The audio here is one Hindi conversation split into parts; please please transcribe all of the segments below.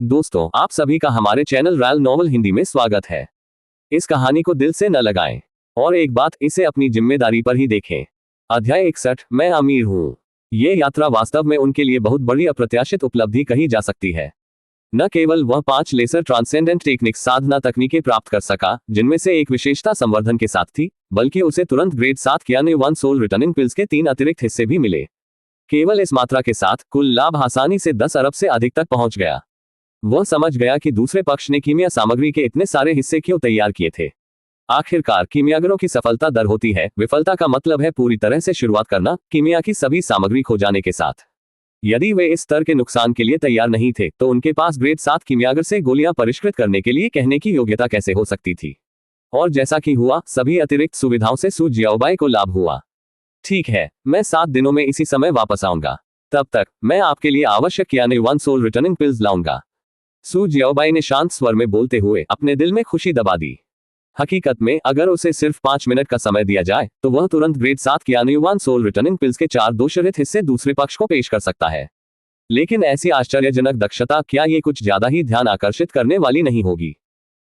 दोस्तों, आप सभी का हमारे चैनल रॉयल नॉवल हिंदी में स्वागत है। इस कहानी को दिल से न लगाएं और एक बात, इसे अपनी जिम्मेदारी पर ही देखें। अध्याय 61, मैं अमीर हूँ। ये यात्रा वास्तव में उनके लिए बहुत बड़ी अप्रत्याशित उपलब्धि कही जा सकती है। न केवल वह 5 लेसर ट्रांसेंडेंट टेक्निक्स साधना तकनीकें प्राप्त कर सका, जिनमें से एक विशेषता संवर्धन के साथ थी, बल्कि उसे तुरंत ग्रेड 7 यानी 1 सोल रिटर्निंग पिल्स के 3 अतिरिक्त हिस्से भी मिले। केवल इस मात्रा के साथ कुल लाभ आसानी से 10 अरब से अधिक तक पहुंच गया। वह समझ गया कि दूसरे पक्ष ने कीमिया सामग्री के इतने सारे हिस्से क्यों तैयार किए थे। आखिरकार कीमियागरों की सफलता दर होती है, विफलता का मतलब है पूरी तरह से शुरुआत करना, कीमिया की सभी सामग्री खो जाने के साथ। यदि वे इस स्तर के नुकसान के लिए तैयार नहीं थे, तो उनके पास ग्रेड 7 कीमियागर से गोलियां परिष्कृत करने के लिए कहने की योग्यता कैसे हो सकती थी। और जैसा कि हुआ, सभी अतिरिक्त सुविधाओं से सू जियाओबाई को लाभ हुआ। ठीक है, मैं 7 दिनों में इसी समय वापस आऊंगा। तब तक मैं आपके लिए आवश्यक यानी 1 सोल रिटर्निंग पिल्स लाऊंगा। सू जियाओबाई ने शांत स्वर में बोलते हुए अपने दिल में खुशी दबा दी। हकीकत में अगर उसे सिर्फ 5 मिनट का समय दिया जाए, तो वह तुरंत ग्रेड 7 यानी 1 सोल रिटर्निंग पिल्स के 4 दोषरहित हिस्से दूसरे पक्ष को पेश कर सकता है। लेकिन ऐसी आश्चर्यजनक दक्षता, क्या ये कुछ ज्यादा ही ध्यान आकर्षित करने वाली नहीं होगी?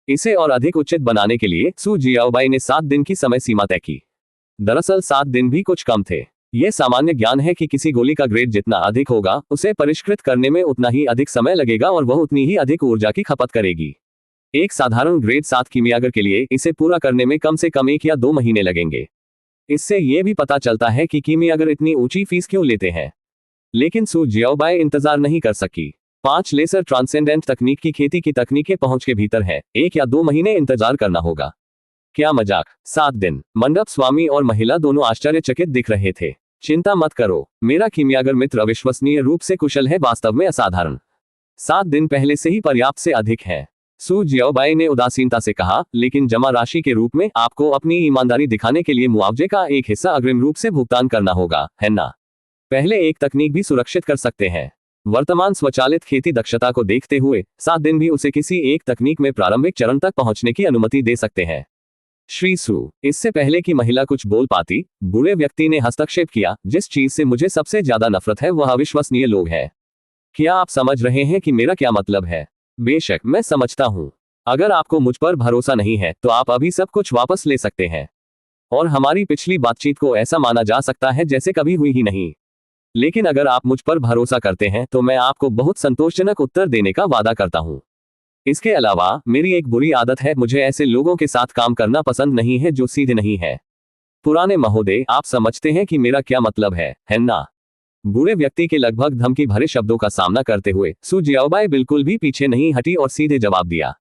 इसे और अधिक उचित बनाने के लिए सू जियाओबाई ने 7 दिन की समय सीमा तय की। दरअसल 7 दिन भी कुछ कम थे। यह सामान्य ज्ञान है कि किसी गोली का ग्रेड जितना अधिक होगा, उसे परिष्कृत करने में उतना ही अधिक समय लगेगा और वह उतनी ही अधिक ऊर्जा की खपत करेगी। एक साधारण ग्रेड 7 कीमियागर के लिए इसे पूरा करने में कम से कम 1 या 2 महीने लगेंगे। इससे यह भी पता चलता है कि कीमियागर इतनी ऊंची फीस क्यों लेते हैं। लेकिन सू जियाओबाई इंतजार नहीं कर सकी। 5 लेसर ट्रांसेंडेंट तकनीक की खेती की तकनीकें पहुंच के भीतर है, 1 या 2 महीने इंतजार करना होगा। क्या मजाक, 7 दिन। मंडप स्वामी और महिला दोनों आश्चर्यचकित दिख रहे थे। चिंता मत करो, मेरा कीमियागर मित्र अविश्वसनीय रूप से कुशल है, वास्तव में असाधारण। 7 दिन पहले से ही पर्याप्त से अधिक है, सू जियाओबाई ने उदासीनता से कहा। लेकिन जमा राशि के रूप में आपको अपनी ईमानदारी दिखाने के लिए मुआवजे का एक हिस्सा अग्रिम रूप से भुगतान करना होगा, है ना? पहले एक तकनीक भी सुरक्षित कर सकते हैं। वर्तमान स्वचालित खेती दक्षता को देखते हुए 7 दिन भी उसे किसी एक तकनीक में प्रारंभिक चरण तक पहुंचने की अनुमति दे सकते हैं। श्री सू, इससे पहले कि महिला कुछ बोल पाती, बुरे व्यक्ति ने हस्तक्षेप किया। जिस चीज से मुझे सबसे ज्यादा नफरत है वह अविश्वसनीय लोग हैं। क्या आप समझ रहे हैं कि मेरा क्या मतलब है? बेशक मैं समझता हूं। अगर आपको मुझ पर भरोसा नहीं है, तो आप अभी सब कुछ वापस ले सकते हैं और हमारी पिछली बातचीत को ऐसा माना जा सकता है जैसे कभी हुई ही नहीं। लेकिन अगर आप मुझ पर भरोसा करते हैं, तो मैं आपको बहुत संतोषजनक उत्तर देने का वादा करता हूं। इसके अलावा मेरी एक बुरी आदत है, मुझे ऐसे लोगों के साथ काम करना पसंद नहीं है जो सीधे नहीं है। पुराने महोदय, आप समझते हैं कि मेरा क्या मतलब है ना? बुरे व्यक्ति के लगभग धमकी भरे शब्दों का सामना करते हुए सू जियाओबाई बिल्कुल भी पीछे नहीं हटी और सीधे जवाब दिया।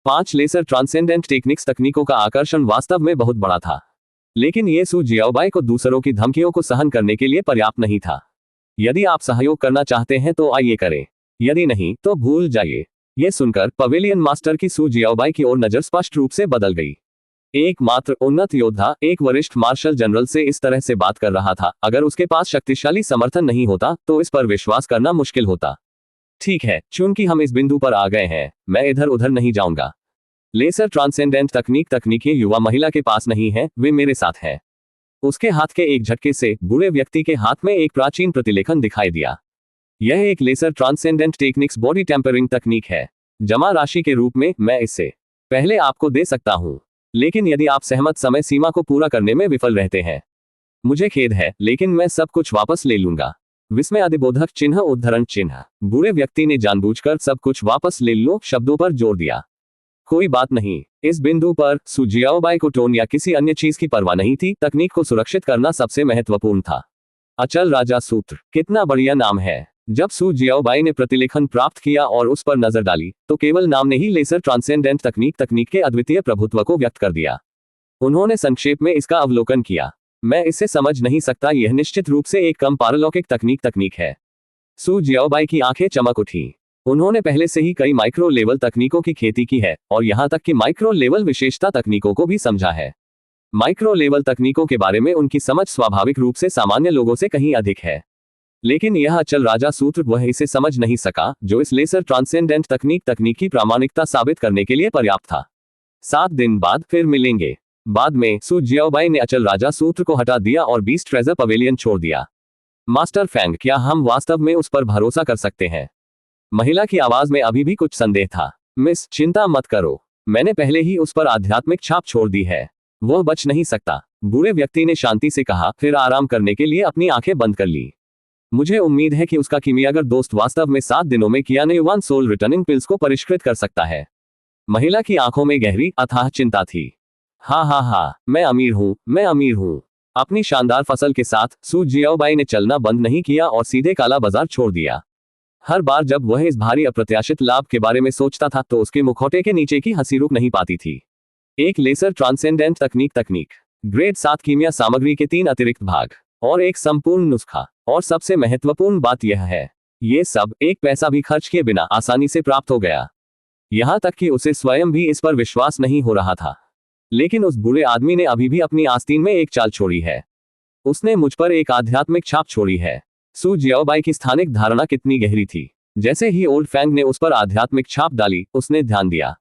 5 लेसर ट्रांसेंडेंट टेक्निक्स तकनीकों का आकर्षण वास्तव में बहुत बड़ा था, लेकिन यह सू जियाओबाई को दूसरों की धमकियों को सहन करने के लिए पर्याप्त नहीं था। यदि आप सहयोग करना चाहते हैं तो आइए करें, यदि नहीं तो भूल जाइए। यह सुनकर पवेलियन मास्टर की सू जियाओबाई की ओर नजर स्पष्ट रूप से बदल गई। एकमात्र उन्नत योद्धा एक वरिष्ठ मार्शल जनरल से इस तरह से बात कर रहा था। अगर उसके पास शक्तिशाली समर्थन नहीं होता, तो इस पर विश्वास करना मुश्किल होता। ठीक है, चूंकि हम इस बिंदु पर आ गए हैं, मैं इधर उधर नहीं जाऊंगा। लेसर ट्रांसेंडेंट तकनीकें युवा महिला के पास नहीं है, वे मेरे साथ है। उसके हाथ के एक झटके से बुरे व्यक्ति के हाथ में एक प्राचीन प्रतिलेखन दिखाई दिया। यह एक lesser transcendent techniques body tempering तकनीक है। जमा राशि के रूप में मैं इससे पहले आपको दे सकता हूं, लेकिन यदि आप सहमत समय सीमा को पूरा करने में विफल रहते हैं, मुझे खेद है, लेकिन मैं सब कुछ वापस ले लूंगा। विस्मय अधिबोधक चिन्ह उद्धरण चिन्ह। बुरे व्यक्ति ने जानबूझकर सब कुछ वापस ले लो शब्दों पर जोर दिया। कोई बात नहीं। इस बिंदु पर सू जियाओबाई को टोन या किसी अन्य चीज की परवाह नहीं थी। तकनीक को सुरक्षित करना सबसे महत्वपूर्ण था। अचल राजा सूत्र, कितना बढ़िया नाम है। जब सू जियाओबाई ने प्रतिलेखन प्राप्त किया और उस पर नजर डाली, तो केवल नाम ने ही लेसर ट्रांसेंडेंट तकनीक के अद्वितीय प्रभुत्व को व्यक्त कर दिया। उन्होंने संक्षेप में इसका अवलोकन किया। मैं इसे समझ नहीं सकता, यह निश्चित रूप से एक कम पारलौकिक तकनीक है। सू जियाओबाई की आंखें चमक उठी। उन्होंने पहले से ही कई माइक्रो लेवल तकनीकों की खेती की है और यहां तक कि माइक्रो लेवल विशेषता तकनीकों को भी समझा है। माइक्रो लेवल तकनीकों के बारे में उनकी समझ स्वाभाविक रूप से सामान्य लोगों से कहीं अधिक है। लेकिन यह अचल राजा सूत्र, वह इसे समझ नहीं सका जो इस लेसर ट्रांसेंडेंट तकनीक की प्रामाणिकता साबित करने के लिए पर्याप्त था। 7 दिन बाद फिर मिलेंगे। बाद में सू जियाओबाई ने अचल राजा सूत्र को हटा दिया और बीस्ट ट्रेजर पवेलियन छोड़ दिया। मास्टर फैंग, क्या हम वास्तव में उस पर भरोसा कर सकते हैं? महिला की आवाज में अभी भी कुछ संदेह था। मिस, चिंता मत करो, मैंने पहले ही उस पर आध्यात्मिक छाप छोड़ दी है, वह बच नहीं सकता। बूढ़े व्यक्ति ने शांति से कहा, फिर आराम करने के लिए अपनी आंखें बंद कर ली। मुझे उम्मीद है कि उसका कीमियागर दोस्त वास्तव में 7 दिनों में कियाने वन सोल रिटर्निंग पिल्स को परिष्कृत कर सकता है। महिला की आंखों में गहरी अथाह चिंता थी। हाँ, मैं अमीर हूँ, मैं अमीर हूँ। अपनी शानदार फसल के साथ सू जियाओबाई ने चलना बंद नहीं किया और सीधे काला बाजार छोड़ दिया। हर बार जब वह इस भारी अप्रत्याशित लाभ के बारे में सोचता था तो उसके मुखौटे के नीचे की हंसी रुक नहीं पाती थी। एक लेसर ट्रांसेंडेंट तकनीक, ग्रेड 7 कीमिया सामग्री के 3 अतिरिक्त भाग और एक संपूर्ण नुस्खा। और सबसे महत्वपूर्ण बात यह है, ये सब एक पैसा भी खर्च किए बिना आसानी से प्राप्त हो गया। यहां तक कि उसे स्वयं भी इस पर विश्वास नहीं हो रहा था। लेकिन उस बूढ़े आदमी ने अभी भी अपनी आस्तीन में एक चाल छोड़ी है। उसने मुझ पर एक आध्यात्मिक छाप छोड़ी है। सू जियाओबाई की स्थानिक धारणा कितनी गहरी थी। जैसे ही ओल्ड फैंग ने उस पर आध्यात्मिक छाप डाली, उसने ध्यान दिया,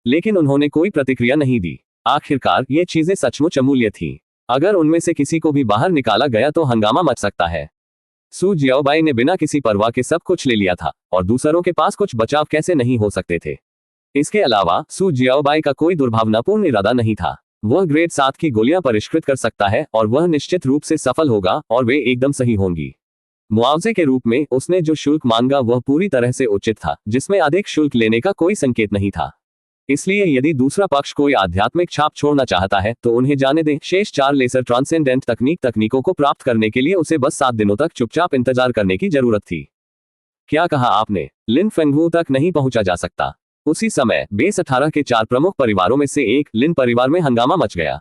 लेकिन उन्होंने कोई प्रतिक्रिया नहीं दी। आखिरकार ये चीजें सचमुच अमूल्य थीं। अगर उनमें से किसी को भी बाहर निकाला गया तो हंगामा मच सकता है। सू जियाओबाई ने बिना किसी परवाह के सब कुछ ले लिया था और दूसरों के पास कुछ बचाव कैसे नहीं हो सकते थे। इसके अलावा सू जियाओबाई का कोई दुर्भावनापूर्ण इरादा नहीं था। वह ग्रेड 7 की गोलियां परिष्कृत कर सकता है और वह निश्चित रूप से सफल होगा और वे एकदम सही होंगी। मुआवजे के रूप में उसने जो शुल्क मांगा वह पूरी तरह से उचित था, जिसमें अधिक शुल्क लेने का कोई संकेत नहीं था। इसलिए यदि दूसरा पक्ष कोई आध्यात्मिक छाप छोड़ना चाहता है तो उन्हें जाने दें। शेष 4 लेसर ट्रांसेंडेंट तकनीकों को प्राप्त करने के लिए उसे बस 7 दिनों तक चुपचाप इंतजार करने की जरूरत थी। क्या कहा आपने? लिन फेंगवू तक नहीं पहुंचा जा सकता। उसी समय बेस 18 के 4 प्रमुख परिवारों में से एक लिन परिवार में हंगामा मच गया।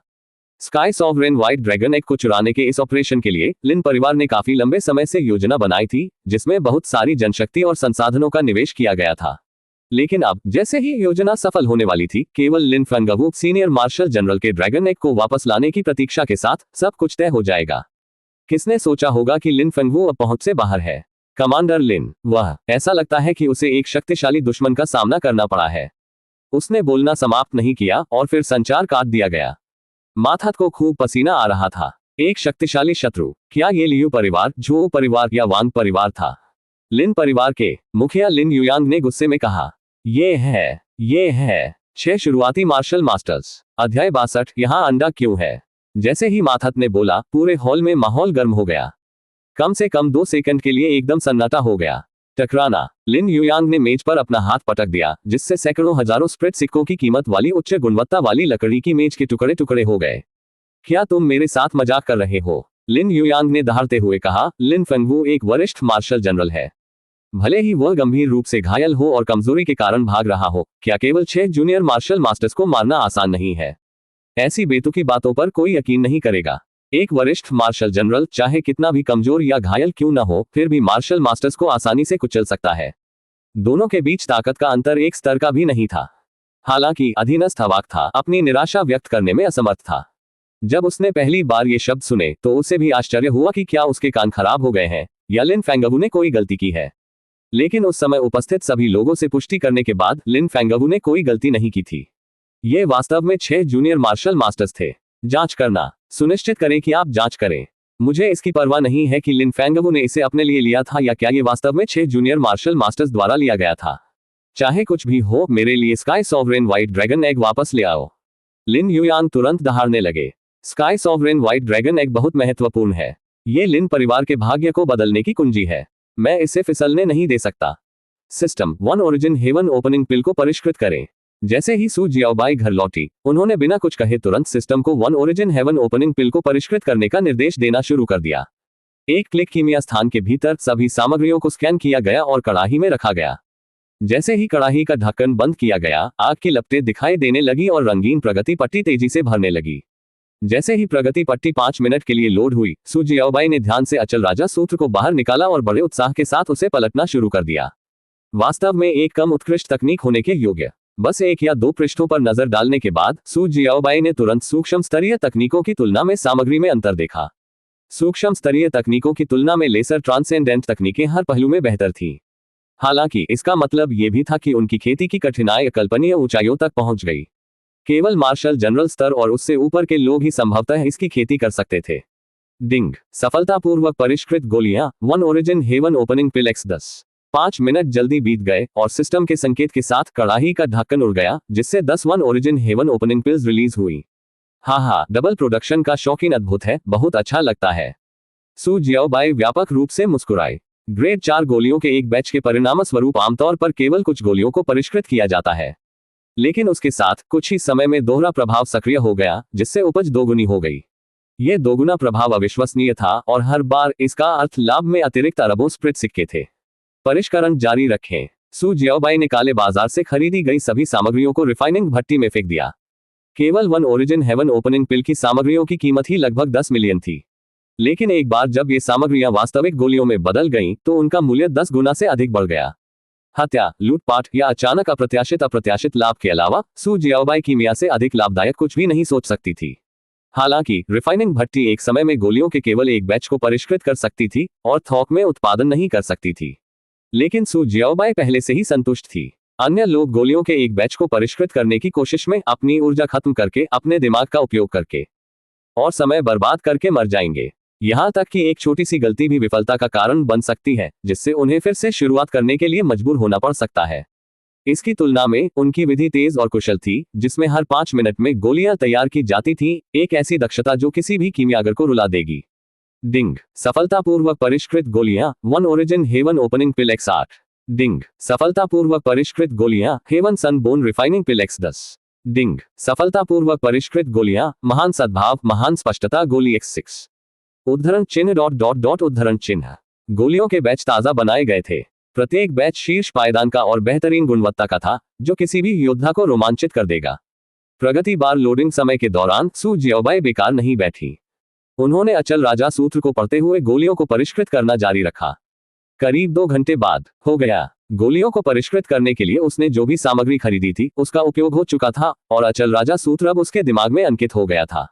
Sky sovereign white dragon egg को चुराने के इस ऑपरेशन के लिए लिन परिवार ने काफी लंबे समय से योजना बनाई थी, जिसमें बहुत सारी जनशक्ति और संसाधनों का निवेश किया गया था। लेकिन अब जैसे ही योजना सफल होने वाली थी, केवल लिन फेंगवू सीनियर मार्शल जनरल के ड्रैगन एग को वापस लाने की प्रतीक्षा के साथ सब कुछ तय हो जाएगा। किसने सोचा होगा कि लिन फेंगवू अब पहुंच से बाहर है? कमांडर लिन, वह ऐसा लगता है कि उसे एक शक्तिशाली दुश्मन का सामना करना पड़ा है। उसने बोलना समाप्त नहीं किया और फिर संचार काट दिया गया। माथात को खूब पसीना आ रहा था। एक शक्तिशाली शत्रु, क्या ये लियू परिवार, झोउ परिवार या वांग परिवार था? लिन परिवार के मुखिया लिन युयांग ने गुस्से में कहा, ये है 6 शुरुआती मार्शल मास्टर्स। अध्याय 62, यहाँ अंडा क्यों है? जैसे ही माथात ने बोला, पूरे हॉल में माहौल गर्म हो गया। कम से कम 2 सेकंड के लिए एकदम सन्नाटा हो गया। टकराना। लिन युयांग ने मेज पर अपना हाथ पटक दिया, जिससे सैकड़ों हजारों स्प्रेड सिक्कों की कीमत वाली उच्च गुणवत्ता वाली लकड़ी की मेज के टुकड़े टुकड़े हो गए। क्या तुम मेरे साथ मजाक कर रहे हो? लिन युयांग ने दहाड़ते हुए कहा। लिन फेंगवू एक वरिष्ठ मार्शल जनरल है। भले ही वह गंभीर रूप से घायल हो और कमजोरी के कारण भाग रहा हो, क्या केवल 6 जूनियर मार्शल मास्टर्स को मारना आसान नहीं है? ऐसी बेतुकी बातों पर कोई यकीन नहीं करेगा। एक वरिष्ठ मार्शल जनरल चाहे कितना भी कमजोर या घायल क्यों न हो, फिर भी मार्शल मास्टर्स को आसानी से कुचल सकता है। दोनों के बीच ताकत का अंतर एक स्तर का भी नहीं था। हालांकि अधीनस्थ अवाक था, अपनी निराशा व्यक्त करने में असमर्थ था। जब उसने पहली बार ये शब्द सुने तो उसे भी आश्चर्य हुआ कि क्या उसके कान खराब हो गए हैं या लिन फेंगवू ने कोई गलती की है। लेकिन उस समय उपस्थित सभी लोगों से पुष्टि करने के बाद लिन फेंगवू ने कोई गलती नहीं की थी। ये वास्तव में 6 जूनियर मार्शल मास्टर्स थे। जांच करना। सुनिश्चित करें कि आप जांच करें। मुझे इसकी परवाह नहीं है कि लिन फेंगवू ने इसे अपने लिए लिया था या क्या ये वास्तव में 6 जूनियर मार्शल मास्टर्स द्वारा लिया गया था। चाहे कुछ भी हो, मेरे लिए sky sovereign white dragon egg वापस ले आओ। लिन युयांग तुरंत दहाड़ने लगे। Sky sovereign white dragon egg बहुत महत्वपूर्ण है। ये लिन परिवार के भाग्य को बदलने की कुंजी है। मैं इसे फिसलने नहीं दे सकता। सिस्टम 1 ओरिजिन हेवन ओपनिंग पिल को परिष्कृत करें। जैसे ही सू जियाओबाई घर लौटी, उन्होंने बिना कुछ कहे तुरंत सिस्टम को 1 ओरिजिन हेवन ओपनिंग पिल को परिष्कृत करने का निर्देश देना शुरू कर दिया। एक क्लिक कीमिया स्थान के भीतर सभी सामग्रियों को स्कैन किया गया और कड़ाही में रखा गया। जैसे ही कड़ाही का ढक्कन बंद किया गया, आग की लपटें दिखाई देने लगी और रंगीन प्रगति पट्टी तेजी से भरने लगी। जैसे ही प्रगति पट्टी 5 मिनट के लिए लोड हुई, सू जियाओबाई ने ध्यान से अचल राजा सूत्र को बाहर निकाला और बड़े उत्साह के साथ उसे पलटना शुरू कर दिया। वास्तव में एक कम उत्कृष्ट तकनीक होने के योग्य। बस 1 या 2 पृष्ठों पर नजर डालने के बाद सू जियाओबाई ने तुरंत सूक्ष्म स्तरीय तकनीकों की तुलना में सामग्री में अंतर देखा। सूक्ष्म स्तरीय तकनीकों की तुलना में लेसर ट्रांसेंडेंट तकनीकें हर पहलू में बेहतर थी। हालांकि इसका मतलब यह भी था कि उनकी खेती की कठिनाई अकल्पनीय ऊंचाइयों तक पहुंच गई। केवल मार्शल जनरल स्तर और उससे ऊपर के लोग ही संभवतः इसकी खेती कर सकते थे। डिंग। सफलतापूर्वक परिष्कृत गोलियां 1 ओरिजिन हेवन ओपनिंग पिल X10। 5 मिनट जल्दी बीत गए और सिस्टम के संकेत के साथ कड़ाही का ढक्कन उड़ गया, जिससे 10 one origin heaven opening pills release हुई। हाँ, डबल प्रोडक्शन का शौकीन अद्भुत है, बहुत अच्छा लगता है। सू जियाओबाई व्यापक रूप से मुस्कुराए। ग्रेड 4 गोलियों के एक बैच के परिणाम स्वरूप आमतौर पर केवल कुछ गोलियों को परिष्कृत किया जाता है, लेकिन उसके साथ कुछ ही समय में दोहरा प्रभाव सक्रिय हो गया, जिससे उपज दोगुनी हो गई। यह दोगुना प्रभाव अविश्वसनीय था और हर बार इसका अर्थ लाभ में अतिरिक्त अरबों स्प्रिट सिक्के थे। परिष्करण जारी रखें। सू जियाओबाई ने काले बाजार से खरीदी गई सभी सामग्रियों को रिफाइनिंग भट्टी में फेंक दिया। केवल वन ओरिजिन हेवन ओपनिंग पिल की सामग्रियों की कीमत ही लगभग 10 मिलियन थी, लेकिन एक बार जब ये सामग्रियां वास्तविक गोलियों में बदल गईं, तो उनका मूल्य 10 गुना से अधिक बढ़ गया। हत्या, लूटपाट या अचानक अप्रत्याशित लाभ के अलावा सू जियाओबाई कीमिया से अधिक लाभदायक कुछ भी नहीं सोच सकती थी। हालांकि रिफाइनिंग भट्टी एक समय में गोलियों के केवल एक बैच को परिष्कृत कर सकती थी और थोक में उत्पादन नहीं कर सकती थी, लेकिन सू जियाओबाई पहले से ही संतुष्ट थी। अन्य लोग गोलियों के एक बैच को परिष्कृत करने की कोशिश में अपनी ऊर्जा खत्म करके, अपने दिमाग का उपयोग करके और समय बर्बाद करके मर जाएंगे। यहां तक कि एक छोटी सी गलती भी विफलता का कारण बन सकती है, जिससे उन्हें फिर से शुरुआत करने के लिए मजबूर होना पड़ सकता है। इसकी तुलना में उनकी विधि तेज और कुशल थी, जिसमें हर 5 मिनट में गोलियां तैयार की जाती थीं, एक ऐसी दक्षता जो किसी भी कीमियागर को रुला देगी। डिंग, सफलतापूर्वक परिष्कृत गोलियां, वन ओरिजिन हेवन ओपनिंग पिल X8। डिंग, सफलतापूर्वक परिष्कृत गोलियां, हेवन सन बोन रिफाइनिंग पिल X10। डिंग, सफलतापूर्वक परिष्कृत गोलियां, महान सद्भाव महान स्पष्टता गोली X6। उद्धरण चिन्ह उद्धरण चिन्ह। गोलियों के बैच ताजा बनाए गए थे। प्रत्येक बैच शीर्ष पायदान का और बेहतरीन गुणवत्ता का था, जो किसी भी योद्धा को रोमांचित कर देगा। प्रगति बार लोडिंग समय के दौरान सू जियाओबाई बेकार नहीं बैठी। उन्होंने अचल राजा सूत्र को पढ़ते हुए गोलियों को परिष्कृत करना जारी रखा। करीब 2 घंटे बाद हो गया। गोलियों को परिष्कृत करने के लिए उसने जो भी सामग्री खरीदी थी, उसका उपयोग हो चुका था और अचल राजा सूत्र अब उसके दिमाग में अंकित हो गया था।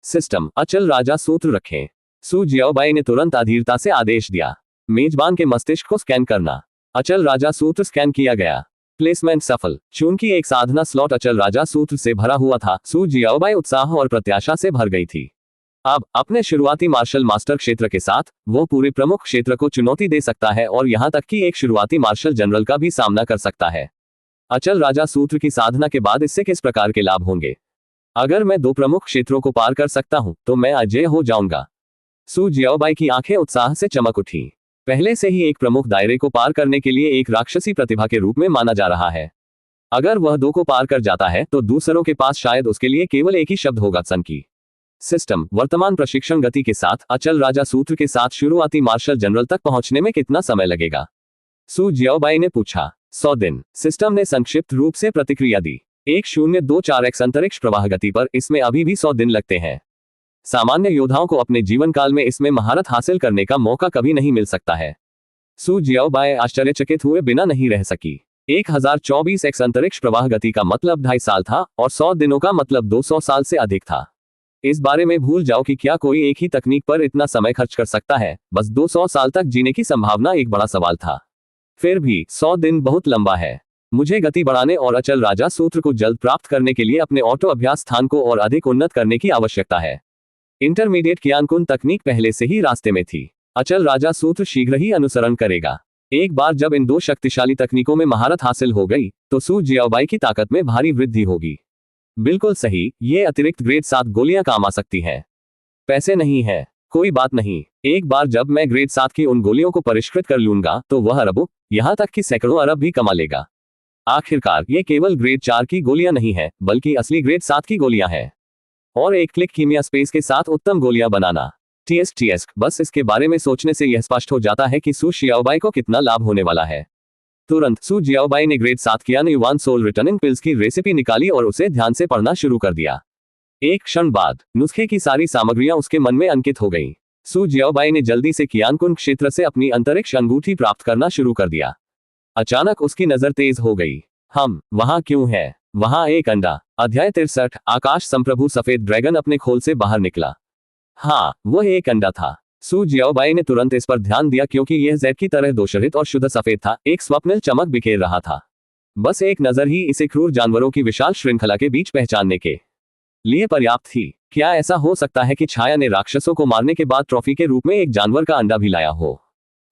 सिस्टम, अचल राजा सूत्र रखें। सू जियाओबाई ने तुरंत अधीरता से आदेश दिया। मेजबान के मस्तिष्क को स्कैन करना। अचल राजा सूत्र स्कैन किया गया। प्लेसमेंट सफल। चूंकि एक साधना स्लॉट अचल राजा सूत्र से भरा हुआ था, सू जियाओबाई उत्साह और प्रत्याशा से भर गई थी। अब अपने शुरुआती मार्शल मास्टर क्षेत्र के साथ वो पूरे प्रमुख क्षेत्र को चुनौती दे सकता है और यहां तक कि एक शुरुआती मार्शल जनरल का भी सामना कर सकता है। अचल राजा सूत्र की साधना के बाद इससे किस प्रकार के लाभ होंगे? अगर मैं 2 प्रमुख क्षेत्रों को पार कर सकता हूं, तो मैं अजय हो जाऊंगा। सू जियाओबाई की आंखें उत्साह से चमक उठी। पहले से ही एक प्रमुख दायरे को पार करने के लिए एक राक्षसी प्रतिभा के रूप में माना जा रहा है। अगर वह 2 को पार कर जाता है, तो दूसरों के पास शायद उसके लिए केवल एक ही शब्द होगा, सन की। सिस्टम, वर्तमान प्रशिक्षण गति के साथ अचल राजा सूत्र के साथ शुरुआती मार्शल जनरल तक पहुंचने में कितना समय लगेगा? सू जियाओबाई ने पूछा। 100 दिन। सिस्टम ने संक्षिप्त रूप से प्रतिक्रिया दी। 1024x अंतरिक्ष प्रवाह गति पर इसमें अभी भी 100 दिन लगते हैं। सामान्य योद्धाओं को अपने जीवन काल में इसमें महारत हासिल करने का मौका कभी नहीं मिल सकता है। सू जियाओबाई आश्चर्यचकित हुए बिना नहीं रह सकी। 1024x अंतरिक्ष प्रवाह गति का मतलब 2.5 साल था और 100 दिनों का मतलब 200 साल से अधिक था। इस बारे में भूल जाओ कि क्या कोई एक ही तकनीक पर इतना समय खर्च कर सकता है। बस 200 साल तक जीने की संभावना एक बड़ा सवाल था। फिर भी 100 दिन बहुत लंबा है। मुझे गति बढ़ाने और अचल राजा सूत्र को जल्द प्राप्त करने के लिए अपने ऑटो अभ्यास स्थान को और अधिक उन्नत करने की आवश्यकता है। इंटरमीडिएट कियानकुन तकनीक पहले से ही रास्ते में थी। अचल राजा सूत्र शीघ्र ही अनुसरण करेगा। एक बार जब इन 2 शक्तिशाली तकनीकों में महारत हासिल हो गई, तो सू जियाओबाई की ताकत में भारी वृद्धि होगी। बिल्कुल सही, ये अतिरिक्त ग्रेड 7 गोलियां काम आ सकती हैं। पैसे नहीं है, कोई बात नहीं। एक बार जब मैं ग्रेड 7 की उन गोलियों को परिष्कृत कर लूंगा, तो वह अरबों, यहां तक कि सैकड़ों अरब भी कमा लेगा। आखिरकार ये केवल ग्रेड 4 की गोलियां नहीं है, बल्कि असली ग्रेड 7 की गोलियां हैं। और एक क्लिक कीमिया स्पेस के साथ उत्तम गोलियां बनाना। TS बस इसके बारे में सोचने से यह स्पष्ट हो जाता है कि सू जियाओबाई को कितना लाभ होने वाला है। तुरंत सू जियाओबाई ने ग्रेड 7 कियान युवान सोल रिटर्निंग पिल्स की रेसिपी निकाली और उसे ध्यान से पढ़ना शुरू कर दिया। एक क्षण बाद नुस्खे की सारी सामग्रियां उसके मन में अंकित हो गईं। सू जियाओबाई ने जल्दी से कियानकुन क्षेत्र से अपनी अंतरिक्ष अंगूठी प्राप्त करना शुरू कर दिया। अचानक उसकी नजर तेज हो गई। हम वहां क्यों है? वहां एक अंडा। अध्याय 63। आकाश संप्रभु सफेद ड्रैगन अपने खोल से बाहर निकला। हाँ, वह एक अंडा था। सू जियाओबाई ने तुरंत इस पर ध्यान दिया क्योंकि यह जैद की तरह दोषरहित और शुद्ध सफेद था, एक स्वप्निल चमक बिखेर रहा था। बस एक नजर ही इसे क्रूर जानवरों की विशाल श्रृंखला के बीच पहचानने के लिए पर्याप्त थी। क्या ऐसा हो सकता है कि छाया ने राक्षसों को मारने के बाद ट्रॉफी के रूप में एक जानवर का अंडा भी लाया हो?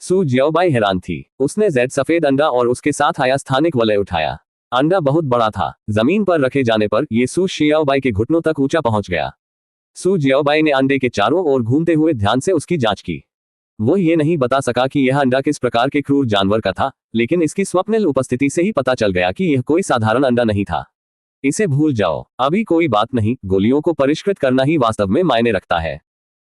सू जियाओबाई हैरान थी। उसने जेड सफेद अंडा और उसके साथ आया स्थानिक वलय उठाया। अंडा बहुत बड़ा था। जमीन पर रखे जाने पर यह सू जियाओबाई के घुटनों तक ऊंचा पहुंच गया। सू जियाओबाई ने अंडे के चारों ओर घूमते हुए ध्यान से उसकी जांच की। वो ये नहीं बता सका कि यह अंडा किस प्रकार के क्रूर जानवर का था, लेकिन इसकी स्वप्निल उपस्थिति से ही पता चल गया कि यह कोई साधारण अंडा नहीं था। इसे भूल जाओ, अभी कोई बात नहीं, गोलियों को परिष्कृत करना ही वास्तव में मायने रखता है।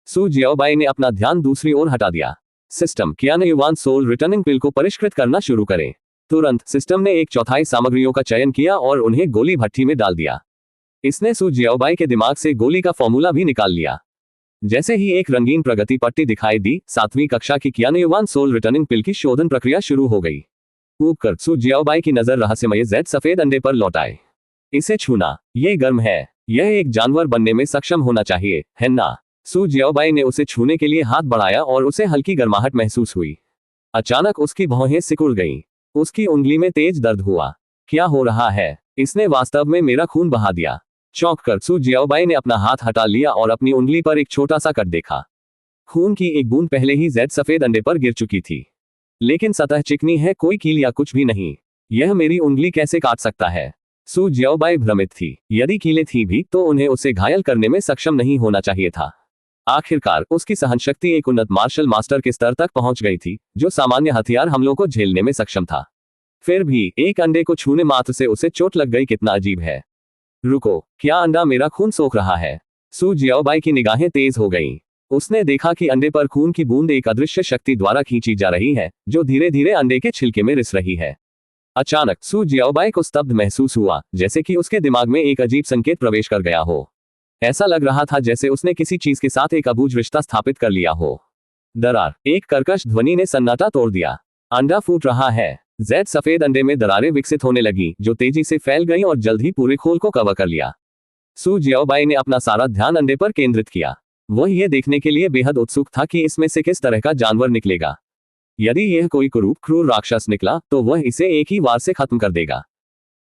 सू जियाओबाई ने अपना ध्यान दूसरी ओर हटा दिया। सिस्टम कियानयुवान सोल रिटर्निंग पिल को परिष्कृत करना शुरू करें। तुरंत सिस्टम ने 1/4 सामग्रियों का चयन किया और उन्हें गोली भट्ठी में डाल दिया। इसने सू जियाओबाई के दिमाग से गोली का फॉर्मूला भी निकाल लिया। जैसे ही एक रंगीन प्रगति पट्टी दिखाई दी, 7वीं कक्षा की कियानयुवान सोल रिटर्निंग पिल की शोधन प्रक्रिया शुरू हो गई। ऊपर सू जियाओबाई की नजर रहस्यमय जेड सफेद अंडे पर लौट आए। इसे छूना, ये गर्म है, यह एक जानवर बनने में सक्षम होना चाहिए, है ना? सू जियाओबाई ने उसे छूने के लिए हाथ बढ़ाया और उसे हल्की गर्माहट महसूस हुई। अचानक उसकी भौहें सिकुड़ गईं। उसकी उंगली में तेज दर्द हुआ। क्या हो रहा है? इसने वास्तव में मेरा खून बहा दिया। चौंक कर सू जियाओबाई ने अपना हाथ हटा लिया और अपनी उंगली पर एक छोटा सा कट देखा। खून की एक बूंद पहले ही जेड सफेद अंडे पर गिर चुकी थी, लेकिन सतह चिकनी है, कोई कील या कुछ भी नहीं। यह मेरी उंगली कैसे काट सकता है? सू जियाओबाई भ्रमित थी। यदि कीलें थी भी तो उन्हें उसे घायल करने में सक्षम नहीं होना चाहिए था। आखिरकार उसकी सहनशक्ति एक उन्नत मार्शल मास्टर के स्तर तक पहुंच गई थी, जो सामान्य हथियार हमलों को झेलने में सक्षम था। फिर भी एक अंडे को छूने मात्र से उसे चोट लग गई। कितना अजीब है। रुको, क्या अंडा मेरा खून सोख रहा है? सू जियाओबाई की निगाहें तेज हो गईं। उसने देखा कि अंडे पर खून की बूंद एक अदृश्य शक्ति द्वारा खींची जा रही है, जो धीरे धीरे अंडे के छिलके में रिस रही है। अचानक सू जियाओबाई को स्तब्ध महसूस हुआ, जैसे कि उसके दिमाग में एक अजीब संकेत प्रवेश कर गया हो। ऐसा लग रहा था जैसे उसने किसी चीज के साथ एक अबूझ रिश्ता स्थापित कर लिया हो। दरार, एक कर्कश ध्वनि ने सन्नाटा तोड़ दिया। अंडा फूट रहा है। जेड सफेद अंडे में दरारें विकसित होने लगी, जो तेजी से फैल गईं और जल्द ही पूरे खोल को कवर कर लिया। सू जियाओबाई ने अपना सारा ध्यान अंडे पर केंद्रित किया। वह यह देखने के लिए बेहद उत्सुक था कि इसमें से किस तरह का जानवर निकलेगा। यदि यह कोई क्रूर राक्षस निकला तो वह इसे एक ही वार से खत्म कर देगा,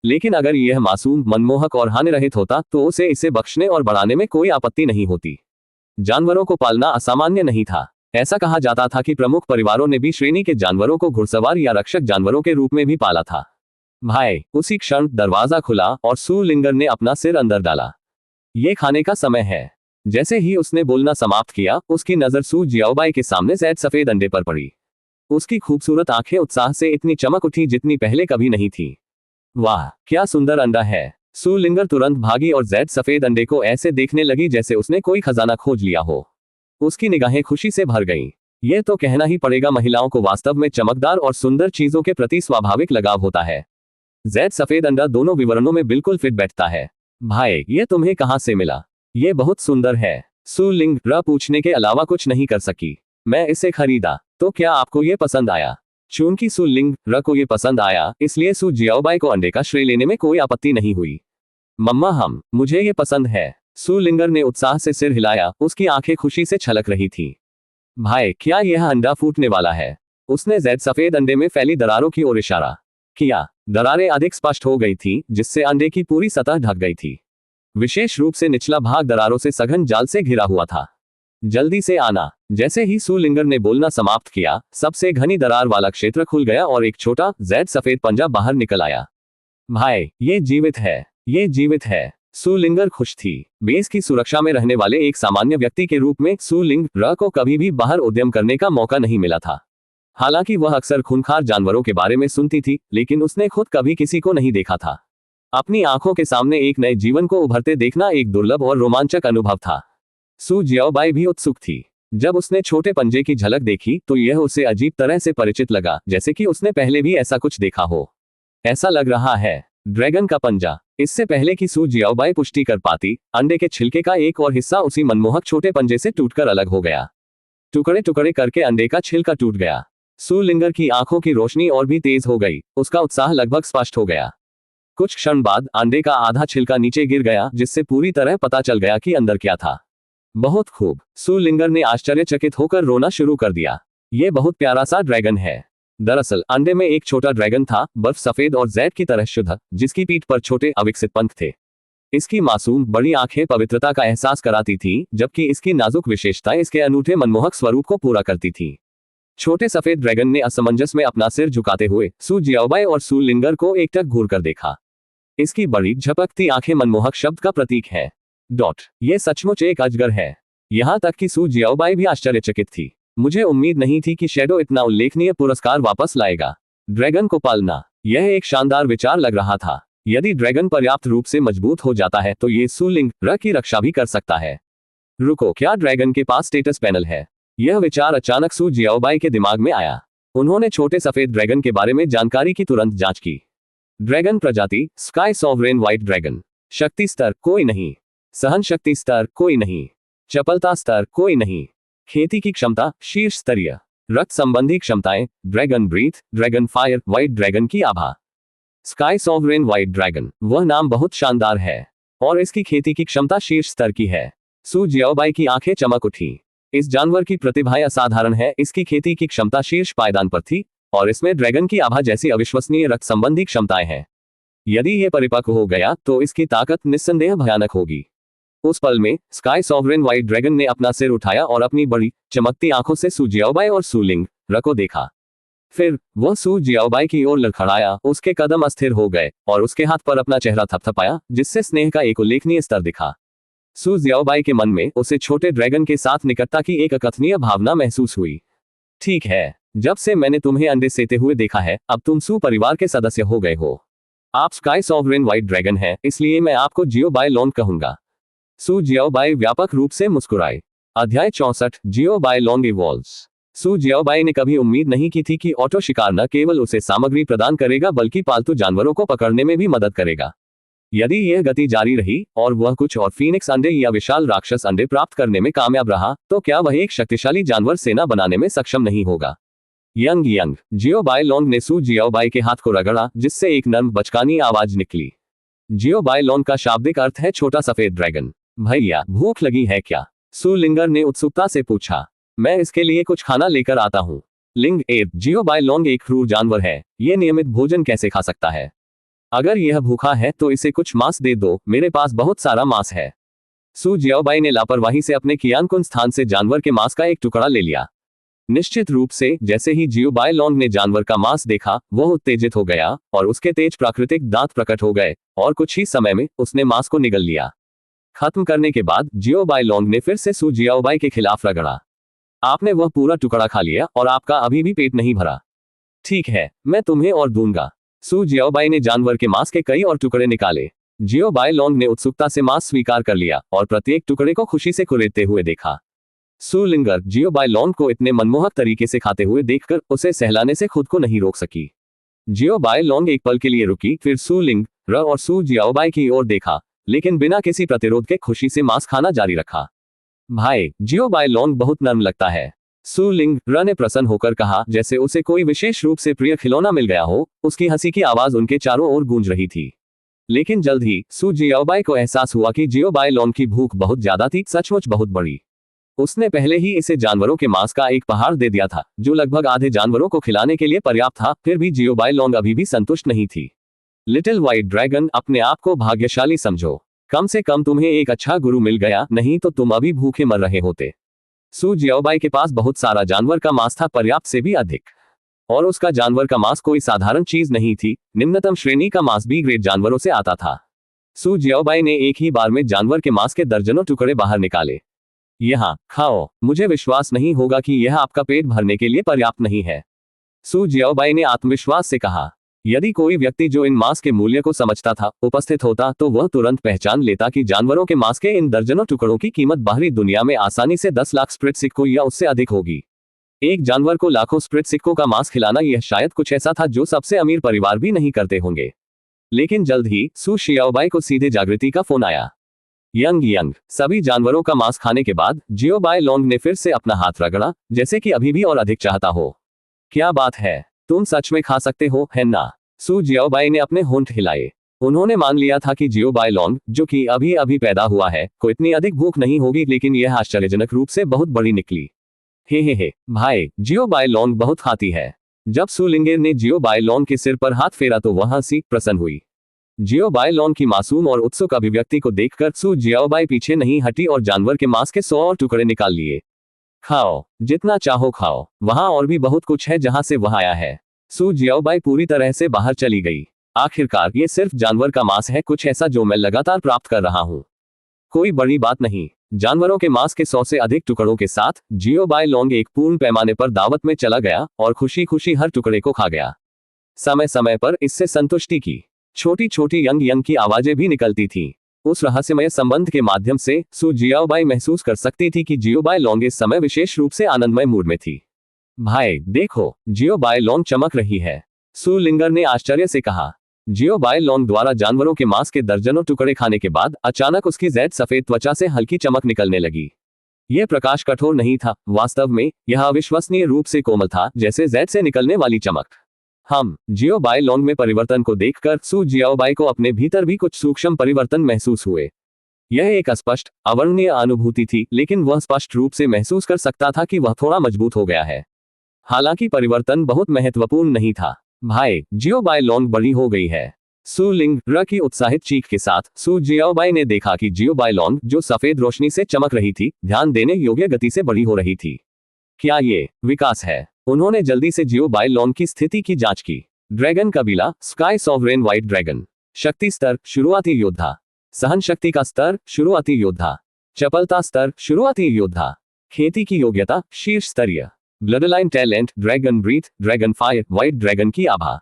लेकिन अगर यह मासूम, मनमोहक और हानिरहित होता तो उसे इसे बख्शने और बढ़ाने में कोई आपत्ति नहीं होती। जानवरों को पालना असामान्य नहीं था। ऐसा कहा जाता था कि प्रमुख परिवारों ने भी श्रेणी के जानवरों को घुड़सवार या रक्षक जानवरों के रूप में भी पाला था। भाई, उसी क्षण दरवाजा खुला और सू लिंगर ने अपना सिर अंदर डाला। ये खाने का समय है। जैसे ही उसने बोलना समाप्त किया, उसकी नजर सू जियाओबाई के सामने जेड सफेद अंडे पर पड़ी। उसकी खूबसूरत आंखें उत्साह से इतनी चमक उठी जितनी पहले कभी नहीं थी। वाह, क्या सुंदर अंडा है। सू लिंगर तुरंत भागी और जेड सफेद अंडे को ऐसे देखने लगी जैसे उसने कोई खजाना खोज लिया हो। उसकी निगाहें खुशी से भर गईं। यह तो कहना ही पड़ेगा, महिलाओं को वास्तव में चमकदार और सुंदर चीजों के प्रति स्वाभाविक लगाव होता है। जेड सफेद अंडा दोनों विवरणों में बिल्कुल फिट बैठता है। भाई, ये तुम्हें कहां से मिला? ये बहुत सुंदर है। सू लिंगर पूछने के अलावा कुछ नहीं कर सकी। मैं इसे खरीदा। तो क्या आपको ये पसंद आया? चूंकि सू लिंगर को ये पसंद आया, इसलिए सू जियाओबाई को अंडे का श्रेय लेने में कोई आपत्ति नहीं हुई। मम्मा, मुझे ये पसंद है। सू लिंगर ने उत्साह से सिर हिलाया। उसकी आंखें खुशी से छलक रही थीं। भाई, क्या यह अंडा फूटने वाला है? उसने जेड सफेद अंडे में फैली दरारों की ओर इशारा किया। दरारें अधिक स्पष्ट हो गई थीं, जिससे अंडे की पूरी सतह ढक गई थी। विशेष रूप से निचला भाग दरारों से सघन जाल से घिरा हुआ था। जल्दी से आना। जैसे ही सू लिंगर ने बोलना समाप्त किया, सबसे घनी दरार वाला क्षेत्र खुल गया और एक छोटा जेड सफेद पंजा बाहर निकल आया। भाई, ये जीवित है, ये जीवित है। सू लिंगर खुश थी। बेस की सुरक्षा में रहने वाले एक सामान्य व्यक्ति के रूप में सू लिंगर को कभी भी बाहर उद्यम करने का मौका नहीं मिला था। हालांकि वह अक्सर खूंखार जानवरों के बारे में सुनती थी, लेकिन उसने खुद कभी किसी को नहीं देखा था। अपनी आंखों के सामने एक नए जीवन को उभरते देखना एक दुर्लभ और रोमांचक अनुभव था। सू जियाओबाई भी उत्सुक थी। जब उसने छोटे पंजे की झलक देखी तो यह उसे अजीब तरह से परिचित लगा, जैसे कि उसने पहले भी ऐसा कुछ देखा हो। ऐसा लग रहा है, ड्रैगन का पंजा। इससे पहले कि सू जियाओबाई पुष्टि कर पाती, अंडे के छिलके का एक और हिस्सा उसी मनमोहक छोटे पंजे से टूटकर अलग हो गया। टुकड़े टुकड़े करके अंडे का छिलका टूट गया। सू लिंगर की आंखों की रोशनी और भी तेज हो गई। उसका उत्साह लगभग स्पष्ट हो गया। कुछ क्षण बाद अंडे का आधा छिलका नीचे गिर गया, जिससे पूरी तरह पता चल गया कि अंदर क्या था। बहुत खूब। सू लिंगर ने आश्चर्यचकित होकर रोना शुरू कर दिया। यह बहुत प्यारा सा ड्रैगन है। दरअसल अंडे में एक छोटा ड्रैगन था, बर्फ सफेद और जेड की तरह शुद्ध, जिसकी पीठ पर छोटे अविकसित पंख थे। इसकी मासूम बड़ी आंखें पवित्रता का एहसास कराती थीं, जबकि इसकी नाजुक विशेषताएं इसके अनूठे मनमोहक स्वरूप को पूरा करती थीं। छोटे सफेद ड्रैगन ने असमंजस में अपना सिर झुकाते हुए सू जियाओबाई और सू लिंगर को एकटक घूर कर देखा। इसकी बड़ी झपकती आंखें मनमोहक शब्द का प्रतीक है। ये सचमुच एक अजगर है। यहां तक कि सू जियाओबाई भी आश्चर्यचकित थी। मुझे उम्मीद नहीं थी कि शैडो इतना उल्लेखनीय पुरस्कार वापस लाएगा। ड्रैगन को पालना, यह एक शानदार विचार लग रहा था। यदि ड्रैगन पर्याप्त रूप से मजबूत हो जाता है तो ये सू लिंगर की रक्षा भी कर सकता है। रुको, क्या ड्रैगन के पास स्टेटस पैनल है? यह विचार अचानक सू जियाओबाई के दिमाग में आया। उन्होंने छोटे सफेद ड्रैगन के बारे में जानकारी की तुरंत जांच की। ड्रैगन प्रजाति स्काई सॉवरेन व्हाइट ड्रैगन। शक्ति स्तर कोई नहीं। सहन शक्ति स्तर कोई नहीं। चपलता स्तर कोई नहीं। खेती की क्षमता शीर्ष स्तरीय। रक्त संबंधी क्षमताएं dragon breath, dragon fire, white dragon की आभा। स्काई सॉवरेन व्हाइट ड्रैगन, वह नाम बहुत शानदार है। और इसकी खेती की क्षमता शीर्ष स्तर की है। सू जियाओबाई की आंखें चमक उठी। इस जानवर की प्रतिभाएं असाधारण है। इसकी खेती की क्षमता शीर्ष पायदान पर थी और इसमें ड्रैगन की आभा जैसी अविश्वसनीय रक्त संबंधी क्षमताएं हैं। यदि यह परिपक्व हो गया तो इसकी ताकत निस्संदेह भयानक होगी। उस पल में स्काई सॉवरेन व्हाइट ड्रैगन ने अपना सिर उठाया और अपनी बड़ी चमकती आंखों से सू जियाओबाई और सू लिंगर को देखा। फिर वह सू जियाओबाई की ओर लड़खड़ाया। उसके कदम अस्थिर हो गए और उसके हाथ पर अपना चेहरा थपथपाया, जिससे स्नेह का एक उल्लेखनीय स्तर दिखा। सू जियाओबाई के मन में उसे छोटे ड्रैगन के साथ निकटता की एक अकथनीय भावना महसूस हुई। ठीक है, जब से मैंने तुम्हें अंडे सेते हुए देखा है, अब तुम सू परिवार के सदस्य हो गए हो। आप स्काई सॉवरेन व्हाइट ड्रैगन हैं, इसलिए मैं आपको जियोबाई लोंग कहूंगा। सू जियाओबाई व्यापक रूप से मुस्कुराए। अध्याय 64 जियोबाई लोंग इवॉल्व्स। सू जियाओबाई ने कभी उम्मीद नहीं की थी कि ऑटो शिकार न केवल उसे सामग्री प्रदान करेगा बल्कि पालतू जानवरों को पकड़ने में भी मदद करेगा। यदि यह गति जारी रही और वह कुछ और फीनिक्स अंडे या विशाल राक्षस अंडे प्राप्त करने में कामयाब रहा तो क्या वह एक शक्तिशाली जानवर सेना बनाने में सक्षम नहीं होगा। यंग जियोबाई लोंग ने सू जियाओबाई के हाथ को रगड़ा, जिससे एक नर्म बचकानी आवाज निकली। जियोबाई लोंग का शाब्दिक अर्थ है छोटा सफेद ड्रैगन। भैया, भूख लगी है क्या? सू लिंगर ने उत्सुकता से पूछा। मैं इसके लिए कुछ खाना लेकर आता हूँ। जियोबाई लोंग एक क्रूर जानवर है। ये नियमित भोजन कैसे खा सकता है? अगर यह भूखा है तो इसे कुछ मांस दे दो, मेरे पास बहुत सारा मांस है। सू जियाओबाई ने लापरवाही से अपने कियांकुन स्थान से जानवर के मांस का एक टुकड़ा ले लिया। निश्चित रूप से जैसे ही जियोबाई लोंग ने जानवर का मांस देखा, वह उत्तेजित हो गया और उसके तेज प्राकृतिक दांत प्रकट हो गए और कुछ ही समय में उसने मांस को निगल लिया। खत्म करने के बाद जियोबाई लोंग ने फिर से सू जियाओबाई के खिलाफ रगड़ा। आपने वह पूरा टुकड़ा खा लिया और आपका अभी भी पेट नहीं भरा। ठीक है, मैं तुम्हें और दूंगा। सू जियाओबाई ने जानवर के मांस के कई और टुकड़े निकाले। जियोबाई लोंग ने उत्सुकता से मांस स्वीकार कर लिया और प्रत्येक टुकड़े को खुशी से कुरेदते हुए देखा। सू लिंगर जियोबाई लोंग को इतने मनमोहक तरीके से खाते हुए देखकर उसे सहलाने से खुद को नहीं रोक सकी। जियोबाई लोंग एक पल के लिए रुकी, फिर सू लिंगर और सू जियाओबाई की ओर देखा, लेकिन बिना किसी प्रतिरोध के खुशी से मांस खाना जारी रखा। भाई, जियोबाई लोंग बहुत नर्म लगता है, सू लिंगर ने प्रसन्न होकर कहा, जैसे उसे कोई विशेष रूप से प्रिय खिलौना मिल गया हो। उसकी हंसी की आवाज उनके चारों ओर गूंज रही थी। लेकिन जल्द ही सू जियाओबाई को एहसास हुआ कि जियोबाई लोंग की भूख बहुत ज्यादा थी, सचमुच बहुत बड़ी। उसने पहले ही इसे जानवरों के मांस का एक पहाड़ दे दिया था, जो लगभग आधे जानवरों को खिलाने के लिए पर्याप्त था। फिर भी जियोबाई लोंग अभी भी संतुष्ट नहीं थी। लिटिल व्हाइट ड्रैगन, अपने आप को भाग्यशाली समझो। कम से कम तुम्हें एक अच्छा गुरु मिल गया, नहीं तो तुम अभी भूखे मर रहे होते। सू जियाओबाई के पास बहुत सारा जानवर का मांस था, पर्याप्त से भी अधिक। और उसका जानवर का मांस कोई साधारण चीज नहीं थी, निम्नतम श्रेणी का मांस बी ग्रेड जानवरों से आता था। सू जियाओबाई ने एक ही बार में जानवर के मांस के दर्जनों टुकड़े बाहर निकाले। यहाँ खाओ, मुझे विश्वास नहीं होगा कि यह आपका पेट भरने के लिए पर्याप्त नहीं है, सू जियाओबाई ने आत्मविश्वास से कहा। यदि कोई व्यक्ति जो इन मांस के मूल्य को समझता था उपस्थित होता तो वह तुरंत पहचान लेता कि जानवरों के मांस के इन दर्जनों टुकड़ों की कीमत बाहरी दुनिया में आसानी से 10 लाख स्प्रिट सिक्कों या उससे अधिक होगी। एक जानवर को लाखों स्प्रिट सिक्कों का मांस खिलाना यह शायद कुछ ऐसा था जो सबसे अमीर परिवार भी नहीं करते होंगे। लेकिन जल्द ही सू जियाओबाई को सीधे जागृति का फोन आया। यंग सभी जानवरों का मांस खाने के बाद जियोबाई लोंग ने फिर से अपना हाथ रगड़ा, जैसे कि अभी भी और अधिक चाहता हो। क्या बात है, तुम सच में खा सकते हो, है ना? सू जियाओबाई ने अपने होंठ हिलाए। उन्होंने मान लिया था कि जियोबाई लोंग, जो कि अभी अभी पैदा हुआ है, को इतनी अधिक भूख नहीं होगी, लेकिन यह आश्चर्यजनक रूप से बहुत बड़ी निकली। हे भाई, जियोबाई लोंग बहुत खाती है। जब सू लिंगर ने जियोबाई लोंग के सिर पर हाथ फेरा तो वह हंसी प्रसन्न हुई। जियोबाई लोंग की मासूम और उत्सुक अभिव्यक्ति को देखकर सू जियाओबाई पीछे नहीं हटी और जानवर के मांस के 100 और टुकड़े निकाल लिए। खाओ, जितना चाहो खाओ, वहां और भी बहुत कुछ है जहां से वह आया है। सू जियाओबाई पूरी तरह से बाहर चली गई। आखिरकार ये सिर्फ जानवर का मांस है, कुछ ऐसा जो मैं लगातार प्राप्त कर रहा हूँ। कोई बड़ी बात नहीं। जानवरों के मांस के 100 से अधिक टुकड़ों के साथ जियोबाई लोंग एक पूर्ण पैमाने पर दावत में चला गया और खुशी खुशी हर टुकड़े को खा गया। समय समय पर इससे संतुष्टि की छोटी छोटी यंग यंग की आवाजें भी निकलती थीं। उस रहस्यमय संबंध के माध्यम से सू जियाओबाई महसूस कर सकती थी कि जियोबाई लोंग इस समय विशेष रूप से आनंदमय मूड में थी। भाई देखो, जियोबाई लोंग चमक रही है, सू लिंगर ने आश्चर्य से कहा। जियोबाई लोंग द्वारा जानवरों के मांस के दर्जनों टुकड़े खाने के बाद अचानक उसकी जैद सफेद त्वचा से हल्की चमक निकलने लगी। यह प्रकाश कठोर नहीं था, वास्तव में यह अविश्वसनीय रूप से कोमल था, जैसे जैद से निकलने वाली चमक। जियोबाई लोंग में परिवर्तन को देखकर सू जियाओबाई को अपने भीतर भी कुछ सूक्ष्म परिवर्तन महसूस हुए। यह एक अस्पष्ट, अवर्णनीय अनुभूति थी, लेकिन वह स्पष्ट रूप से महसूस कर सकता था कि वह थोड़ा मजबूत हो गया है। हालांकि परिवर्तन बहुत महत्वपूर्ण नहीं था। भाई, जियोबाई लोंग बड़ी हो गई है। सू लिंगर की उत्साहित चीख के साथ सू जियाओबाई ने देखा कि जियोबाई लोंग, जो सफेद रोशनी से चमक रही थी, ध्यान देने योग्य गति से बड़ी हो रही थी। क्या ये विकास है? उन्होंने जल्दी से जियोबाई लोंग की स्थिति की जांच की। ड्रैगन कबीला, स्काई सॉवरेन व्हाइट ड्रैगन। शक्ति स्तर, शुरुआती योद्धा। सहन शक्ति का स्तर, शुरुआती योद्धा। चपलता स्तर, शुरुआती योद्धा। खेती की योग्यता, शीर्ष स्तरीय। Bloodline talent, dragon breath, dragon fire, white dragon की आभा।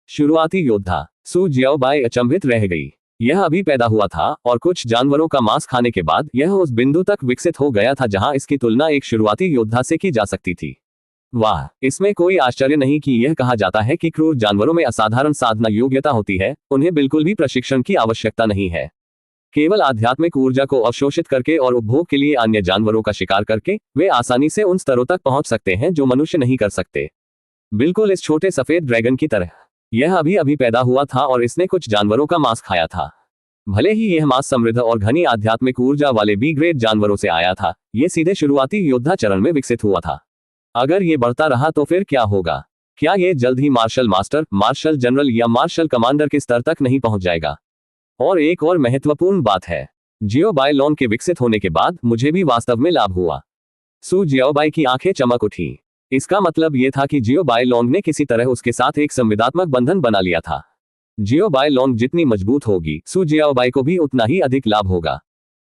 शुरुआती योद्धा। सू जियाओबाई अचंभित रह गई। यह अभी पैदा हुआ था और कुछ जानवरों का मांस खाने के बाद यह उस बिंदु तक विकसित हो गया था जहां इसकी तुलना एक शुरुआती योद्धा से की जा सकती थी। वाह, इसमें कोई आश्चर्य नहीं कि यह कहा जाता है कि क्रूर जानवरों में असाधारण साधना योग्यता होती है। उन्हें बिल्कुल भी प्रशिक्षण की आवश्यकता नहीं है। केवल आध्यात्मिक ऊर्जा को अवशोषित करके और उपभोग के लिए अन्य जानवरों का शिकार करके वे आसानी से उन स्तरों तक पहुंच सकते हैं जो मनुष्य नहीं कर सकते। बिल्कुल इस छोटे सफेद ड्रैगन की तरह। यह अभी अभी पैदा हुआ था और इसने कुछ जानवरों का मांस खाया था। भले ही यह मांस समृद्ध और घनी आध्यात्मिक ऊर्जा वाले बी ग्रेड जानवरों से आया था, यह सीधे शुरुआती योद्धा चरण में विकसित हुआ था। अगर ये बढ़ता रहा तो फिर क्या होगा? क्या यह जल्द ही मार्शल मास्टर, मार्शल जनरल या मार्शल कमांडर के स्तर तक नहीं पहुंच जाएगा? और एक और महत्वपूर्ण बात है, जियोबाई लोंग के विकसित होने के बाद मुझे भी वास्तव में लाभ हुआ। सू जियाओबाई की आंखें चमक उठी। इसका मतलब यह था कि जियोबाई लोंग ने किसी तरह उसके साथ एक संविदात्मक बंधन बना लिया था। जियोबाई लोंग जितनी मजबूत होगी, सू जियाओबाई को भी उतना ही अधिक लाभ होगा।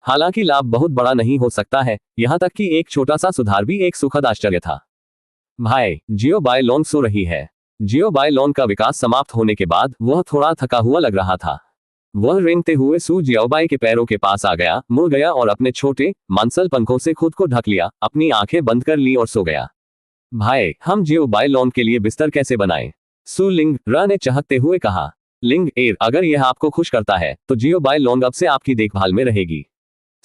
हालांकि लाभ बहुत बड़ा नहीं हो सकता है, यहां तक कि एक छोटा सा सुधार भी एक सुखद आश्चर्य था। भाई, जियोबाई लोंग सो रही है। जियोबाई लोंग का विकास समाप्त होने के बाद वह थोड़ा थका हुआ लग रहा था। वह रेंगते हुए सू जियाओबाई के पैरों के पास आ गया, मुड़ गया और अपने छोटे मांसल पंखों से खुद को ढक लिया, अपनी आंखें बंद कर ली और सो गया। भाई, हम जियोबाई लोंग के लिए बिस्तर कैसे बनाएं? सू लिंगर ने चहकते हुए कहा। लिंगर, अगर यह आपको खुश करता है तो जियोबाई लोंग अब से आपकी देखभाल में रहेगी।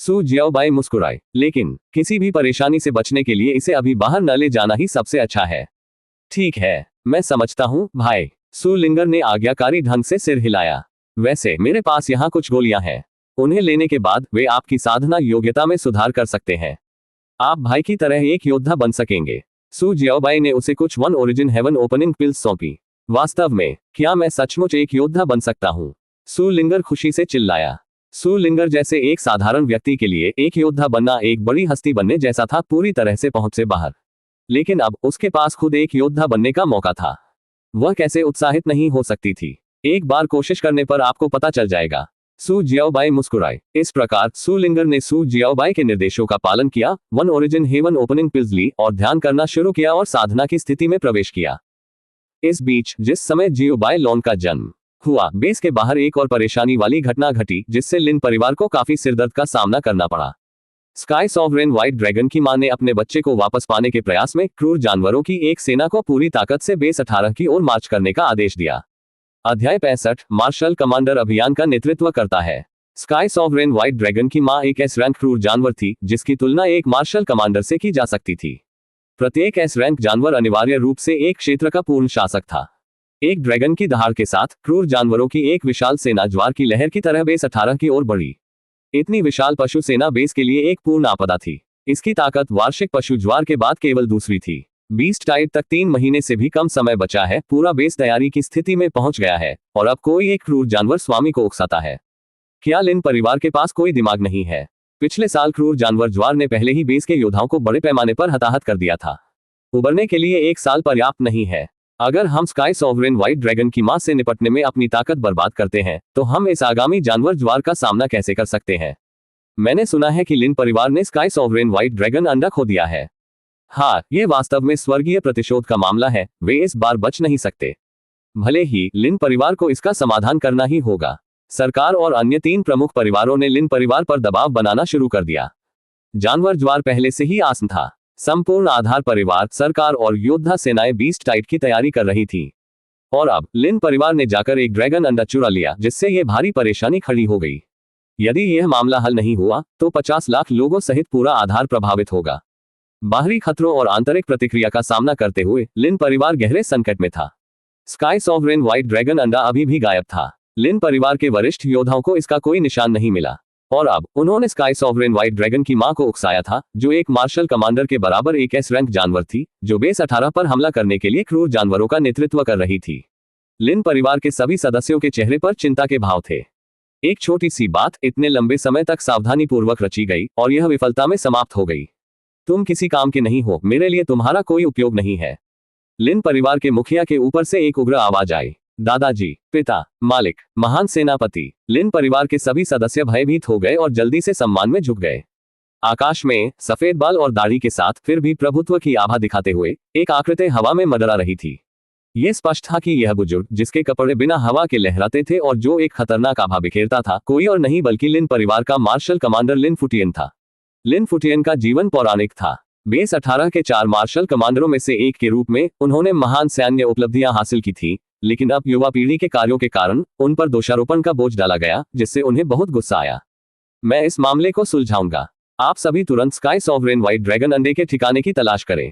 सू जियाओबाई मुस्कुराए, लेकिन किसी भी परेशानी से बचने के लिए इसे अभी बाहर न ले जाना ही सबसे अच्छा है। ठीक है, मैं समझता हूँ भाई। सू लिंगर ने आज्ञाकारी ढंग से सिर हिलाया। वैसे मेरे पास यहाँ कुछ गोलियां हैं। उन्हें लेने के बाद वे आपकी साधना योग्यता में सुधार कर सकते हैं। आप भाई की तरह एक योद्धा बन सकेंगे। सू जियाओबाई ने उसे कुछ one origin heaven opening pills सौंपी। वास्तव में, क्या मैं सचमुच एक योद्धा बन सकता हूँ? सू लिंगर खुशी से चिल्लाया। सू लिंगर जैसे एक साधारण व्यक्ति के लिए एक योद्धा बनना एक बड़ी हस्ती बनने जैसा था, पूरी तरह से पहुंच से बाहर। लेकिन अब उसके पास खुद एक योद्धा बनने का मौका था। वह कैसे उत्साहित नहीं हो सकती थी? एक बार कोशिश करने पर आपको पता चल जाएगा। सू जियाओबाई मुस्कुराए। इस प्रकार सू लिंगर ने सू जियाओबाई के निर्देशों का पालन किया, one origin heaven opening pills ली और ध्यान करना शुरू किया और साधना की स्थिति में प्रवेश किया। इस बीच जिस समय जियोबाई लोंग का जन्म हुआ, बेस के बाहर एक और परेशानी वाली घटना घटी, जिससे लिन परिवार को काफी सिरदर्द का सामना करना पड़ा। स्काई सॉवरेन व्हाइट ड्रैगन की मां ने अपने बच्चे को वापस पाने के प्रयास में क्रूर जानवरों की एक सेना को पूरी ताकत से बेस 18 की ओर मार्च करने का आदेश दिया। अध्याय 65, मार्शल कमांडर अभियान का नेतृत्व करता है। स्काई सॉवरेन व्हाइट ड्रैगन की मां एक एस रैंक क्रूर जानवर थी, जिसकी तुलना एक मार्शल कमांडर से की जा सकती थी। प्रत्येक एस रैंक जानवर अनिवार्य रूप से एक क्षेत्र का पूर्ण शासक था। एक ड्रैगन की दहाड़ के साथ क्रूर जानवरों की एक विशाल सेना ज्वार की लहर की तरह बेस 18 की ओर बढ़ी। इतनी विशाल पशु सेना बेस के लिए एक पूर्ण आपदा थी। इसकी ताकत वार्षिक पशु ज्वार के बाद केवल दूसरी थी। बीस्ट टाइड तक 3 महीने से भी कम समय बचा है। पूरा बेस तैयारी की स्थिति में पहुंच गया है और अब कोई एक क्रूर जानवर स्वामी को उकसाता है। क्या लिन परिवार के पास कोई दिमाग नहीं है? पिछले साल क्रूर जानवर ज्वार ने पहले ही बेस के योद्धाओं को बड़े पैमाने पर हताहत कर दिया था। उबरने के लिए 1 साल पर्याप्त नहीं है। अगर हम स्काई सॉवरेन व्हाइट ड्रैगन की मां से निपटने में अपनी ताकत बर्बाद करते हैं तो हम इस आगामी जानवर ज्वार का सामना कैसे कर सकते हैं। मैंने सुना है कि लिन परिवार ने स्काई सॉवरेन व्हाइट ड्रैगन अंडा खो दिया है। हाँ, ये वास्तव में स्वर्गीय प्रतिशोध का मामला है। वे इस बार बच नहीं सकते। भले ही लिन परिवार को इसका समाधान करना ही होगा। सरकार और अन्य 3 प्रमुख परिवारों ने लिन परिवार पर दबाव बनाना शुरू कर दिया। जानवर ज्वार पहले से ही आसन था। संपूर्ण आधार परिवार, सरकार और योद्धा सेनाएं बीस्ट टाइट की तैयारी कर रही थी। और अब लिन परिवार ने जाकर एक ड्रैगन अंडा चुरा लिया, जिससे यह भारी परेशानी खड़ी हो गई। यदि यह मामला हल नहीं हुआ तो 50 लाख लोगों सहित पूरा आधार प्रभावित होगा। बाहरी खतरों और आंतरिक प्रतिक्रिया का सामना करते हुए लिन परिवार गहरे संकट में था। स्काई सॉवरेन व्हाइट ड्रैगन अंडा अभी भी गायब था। लिन परिवार के वरिष्ठ योद्धाओं को इसका कोई निशान नहीं मिला और अब उन्होंने स्काई सॉवरेन व्हाइट ड्रैगन की मां को उकसाया था, जो एक मार्शल कमांडर के बराबर एक एस रैंक जानवर थी, जो बेस 18 पर हमला करने के लिए क्रूर जानवरों का नेतृत्व कर रही थी। लिन परिवार के सभी सदस्यों के चेहरे पर चिंता के भाव थे। एक छोटी सी बात इतने लंबे समय तक सावधानी पूर्वक रची गई और यह विफलता में समाप्त हो गई। तुम किसी काम के नहीं हो, मेरे लिए तुम्हारा कोई उपयोग नहीं है। लिन परिवार के मुखिया के ऊपर से एक उग्र आवाज आई। दादाजी, पिता, मालिक, महान सेनापति। लिन परिवार के सभी सदस्य भयभीत हो गए और जल्दी से सम्मान में झुक गए। आकाश में सफेद बाल और दाढ़ी के साथ फिर भी प्रभुत्व की आभा दिखाते हुए एक आकृति हवा में मंडरा रही थी। यह स्पष्ट था कि यह बुजुर्ग, जिसके कपड़े बिना हवा के लहराते थे और जो एक खतरनाक आभा बिखेरता था, कोई और नहीं बल्कि लिन परिवार का मार्शल कमांडर लिन फुटियन था। लिन फुटियन का जीवन पौराणिक था। बेस 18 के 4 मार्शल कमांडरों में से एक के रूप में उन्होंने महान सैन्य उपलब्धियां हासिल की थी, लेकिन अब युवा पीढ़ी के कार्यों के कारण उन पर दोषारोपण का बोझ डाला गया, जिससे उन्हें बहुत गुस्सा आया। मैं इस मामले को सुलझाऊंगा। आप सभी तुरंत स्काई सॉवरेन व्हाइट ड्रैगन अंडे के ठिकाने की तलाश करें।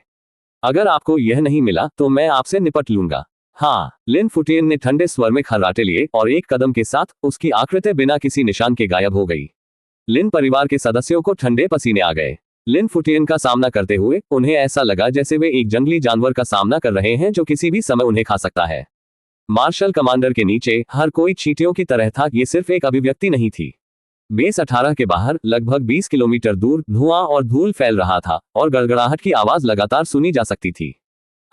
अगर आपको यह नहीं मिला तो मैं आपसे निपट लूंगा। हाँ, लिन फुटियन ने ठंडे स्वर में खर्राटे लिए और एक कदम के साथ उसकी आकृति बिना किसी निशान के गायब हो गई। लिन परिवार के सदस्यों को ठंडे पसीने आ गए। लिन फुटियन का सामना करते हुए उन्हें ऐसा लगा जैसे वे एक जंगली जानवर का सामना कर रहे हैं जो किसी भी समय उन्हें खा सकता है। मार्शल कमांडर के नीचे हर कोई चींटियों की तरह था। ये सिर्फ एक अभिव्यक्ति नहीं थी। बेस 18 के बाहर लगभग 20 किलोमीटर दूर धुआं और धूल फैल रहा था और गड़गड़ाहट की आवाज लगातार सुनी जा सकती थी।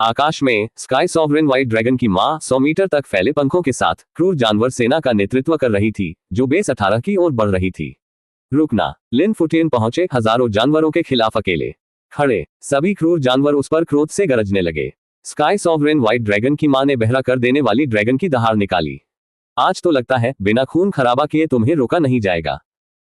आकाश में स्काई सॉवरेन व्हाइट ड्रैगन की मां 100 मीटर तक फैले पंखों के साथ क्रूर जानवर सेना का नेतृत्व कर रही थी, जो बेस 18 की ओर बढ़ रही थी। रुकना। लिन फुटियन पहुंचे, हजारों जानवरों के खिलाफ अकेले खड़े। सभी क्रूर जानवर उस पर क्रोध से गरजने लगे। स्काई सॉवरेन व्हाइट ड्रैगन की मां ने बहरा कर देने वाली ड्रैगन की दहाड़ निकाली। आज तो लगता है बिना खून खराबा किए तुम्हें रोका नहीं जाएगा।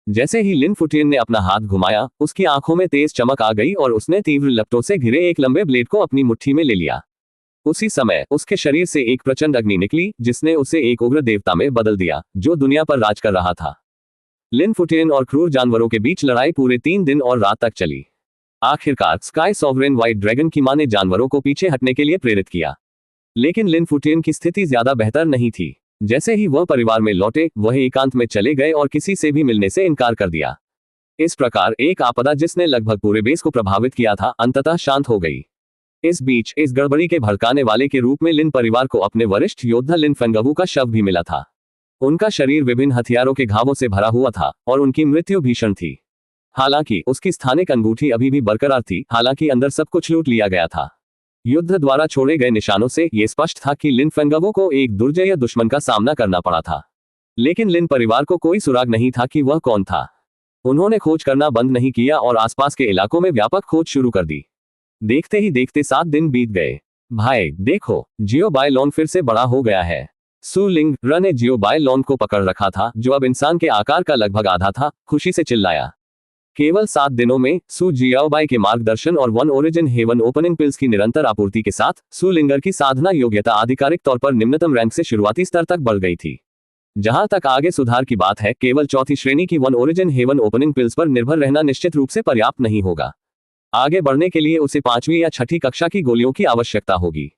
जैसे ही लिन फुटियन ने अपना हाथ घुमाया, उसकी आंखों में तेज चमक आ गई और उसने तीव्र लपटों से घिरे एक लंबे ब्लेड को अपनी मुट्ठी में ले लिया। उसी समय उसके शरीर से एक प्रचंड अग्नि निकली, जिसने उसे एक उग्र देवता में बदल दिया, जो दुनिया पर राज कर रहा था। लिन फुटियन और क्रूर जानवरों के बीच लड़ाई पूरे 3 दिन और रात तक चली। आखिरकार स्काई सॉवरेन व्हाइट ड्रैगन की मां ने जानवरों को पीछे हटने के लिए प्रेरित किया। लेकिन लिन फुटियन की स्थिति ज्यादा बेहतर नहीं थी। जैसे ही वह परिवार में लौटे, वह एकांत में चले गए और किसी से भी मिलने से इनकार कर दिया। इस प्रकार एक आपदा जिसने लगभग पूरे बेस को प्रभावित किया था, अंततः शांत हो गई। इस बीच इस गड़बड़ी के भड़काने वाले के रूप में लिन परिवार को अपने वरिष्ठ योद्धा लिन फेंगवू का शव भी मिला था। उनका शरीर विभिन्न हथियारों के घावों से भरा हुआ था और उनकी मृत्यु भीषण थी। हालांकि उसकी स्थानिक अंगूठी अभी भी बरकरार थी, हालांकि अंदर सब कुछ लूट लिया गया था। युद्ध द्वारा छोड़े गए निशानों से यह स्पष्ट था कि लिन फेंगवू को एक दुर्जय दुश्मन का सामना करना पड़ा था। लेकिन लिन परिवार को कोई सुराग नहीं था कि वह कौन था। उन्होंने खोज करना बंद नहीं किया और आसपास के इलाकों में व्यापक खोज शुरू कर दी। देखते ही देखते 7 दिन बीत गए। भाई देखो, जियो बाय लॉन फिर से बड़ा हो गया है। सु लिंग र ने जियो बाय लॉन को पकड़ रखा था, जो अब इंसान के आकार का लगभग आधा था, खुशी से चिल्लाया। केवल 7 दिनों में सु जियाओबाई के मार्गदर्शन और one origin heaven opening pills की निरंतर आपूर्ति के साथ सु लिंगर की साधना योग्यता आधिकारिक तौर पर निम्नतम रैंक से शुरुआती स्तर तक बढ़ गई थी। जहां तक आगे सुधार की बात है, केवल 4थी श्रेणी की one origin heaven opening pills पर निर्भर रहना निश्चित रूप से पर्याप्त नहीं होगा। आगे बढ़ने के लिए उसे 5वीं या 6ठी कक्षा की गोलियों की आवश्यकता होगी।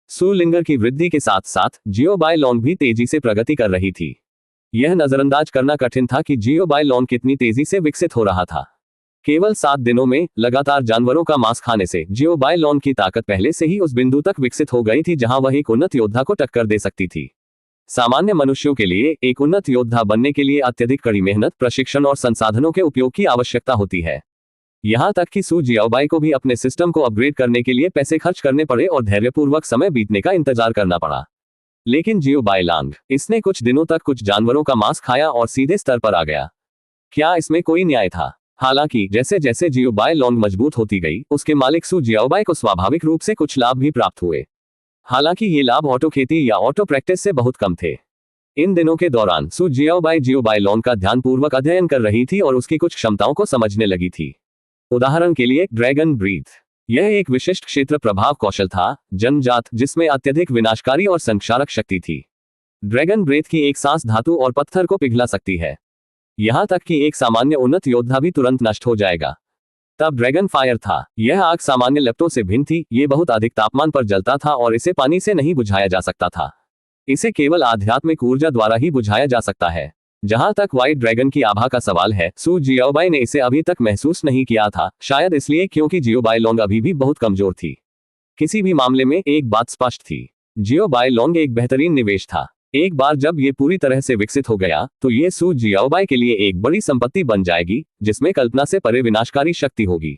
सु लिंगर की वृद्धि के साथ साथ जियो बाय लॉन भी तेजी से प्रगति कर रही थी। यह नजरअंदाज करना कठिन था कि जियो बाय लॉन कितनी तेजी से विकसित हो रहा था। केवल 7 दिनों में लगातार जानवरों का मांस खाने से जियो बाय लॉन की ताकत पहले से ही उस बिंदु तक विकसित हो गई थी जहां वह एक उन्नत योद्धा को टक्कर दे सकती थी। सामान्य मनुष्यों के लिए एक उन्नत योद्धा बनने के लिए अत्यधिक कड़ी मेहनत, प्रशिक्षण और संसाधनों के उपयोग की आवश्यकता होती है। यहाँ तक कि सू जियाओबाई को भी अपने सिस्टम को अपग्रेड करने के लिए पैसे खर्च करने पड़े और धैर्यपूर्वक समय बीतने का इंतजार करना पड़ा। लेकिन जियो बाई लांग, इसने कुछ दिनों तक कुछ जानवरों का मांस खाया और सीधे स्तर पर आ गया। क्या इसमें कोई न्याय था? हालांकि जैसे जैसे जियो बाई लॉन्ग मजबूत होती गई, उसके मालिक सू जियाओबाई को स्वाभाविक रूप से कुछ लाभ भी प्राप्त हुए। हालांकि ये लाभ ऑटो खेती या ऑटो प्रैक्टिस से बहुत कम थे। इन दिनों के दौरान सू जियाओबाई जियो बाई लॉन्ग का ध्यानपूर्वक अध्ययन कर रही थी और उसकी कुछ क्षमताओं को समझने लगी थी। उदाहरण के लिए ड्रैगन ब्रीथ, यह एक विशिष्ट क्षेत्र प्रभाव कौशल था, जन्मजात, जिसमें अत्यधिक विनाशकारी और संक्षारक शक्ति थी। ड्रैगन ब्रेथ की एक सांस धातु और पत्थर को पिघला सकती है, यहां तक कि एक सामान्य उन्नत योद्धा भी तुरंत नष्ट हो जाएगा। तब ड्रैगन फायर था, यह आग सामान्य लेप्टो से भिन्न थी, ये बहुत अधिक तापमान पर जलता था और इसे पानी से नहीं बुझाया जा सकता था। इसे केवल आध्यात्मिक ऊर्जा द्वारा ही बुझाया जा सकता है। जहां तक व्हाइट ड्रैगन की आभा का सवाल है, सू जियाओबाई ने इसे अभी तक महसूस नहीं किया था, शायद इसलिए क्योंकि जियो बाई लॉन्ग अभी भी बहुत कमजोर थी। किसी भी मामले में एक बात स्पष्ट थी, जियो बाई लॉन्ग एक बेहतरीन निवेश था। एक बार जब ये पूरी तरह से विकसित हो गया तो ये सू जियाओबाई के लिए एक बड़ी संपत्ति बन जाएगी, जिसमें कल्पना से परे विनाशकारी शक्ति होगी।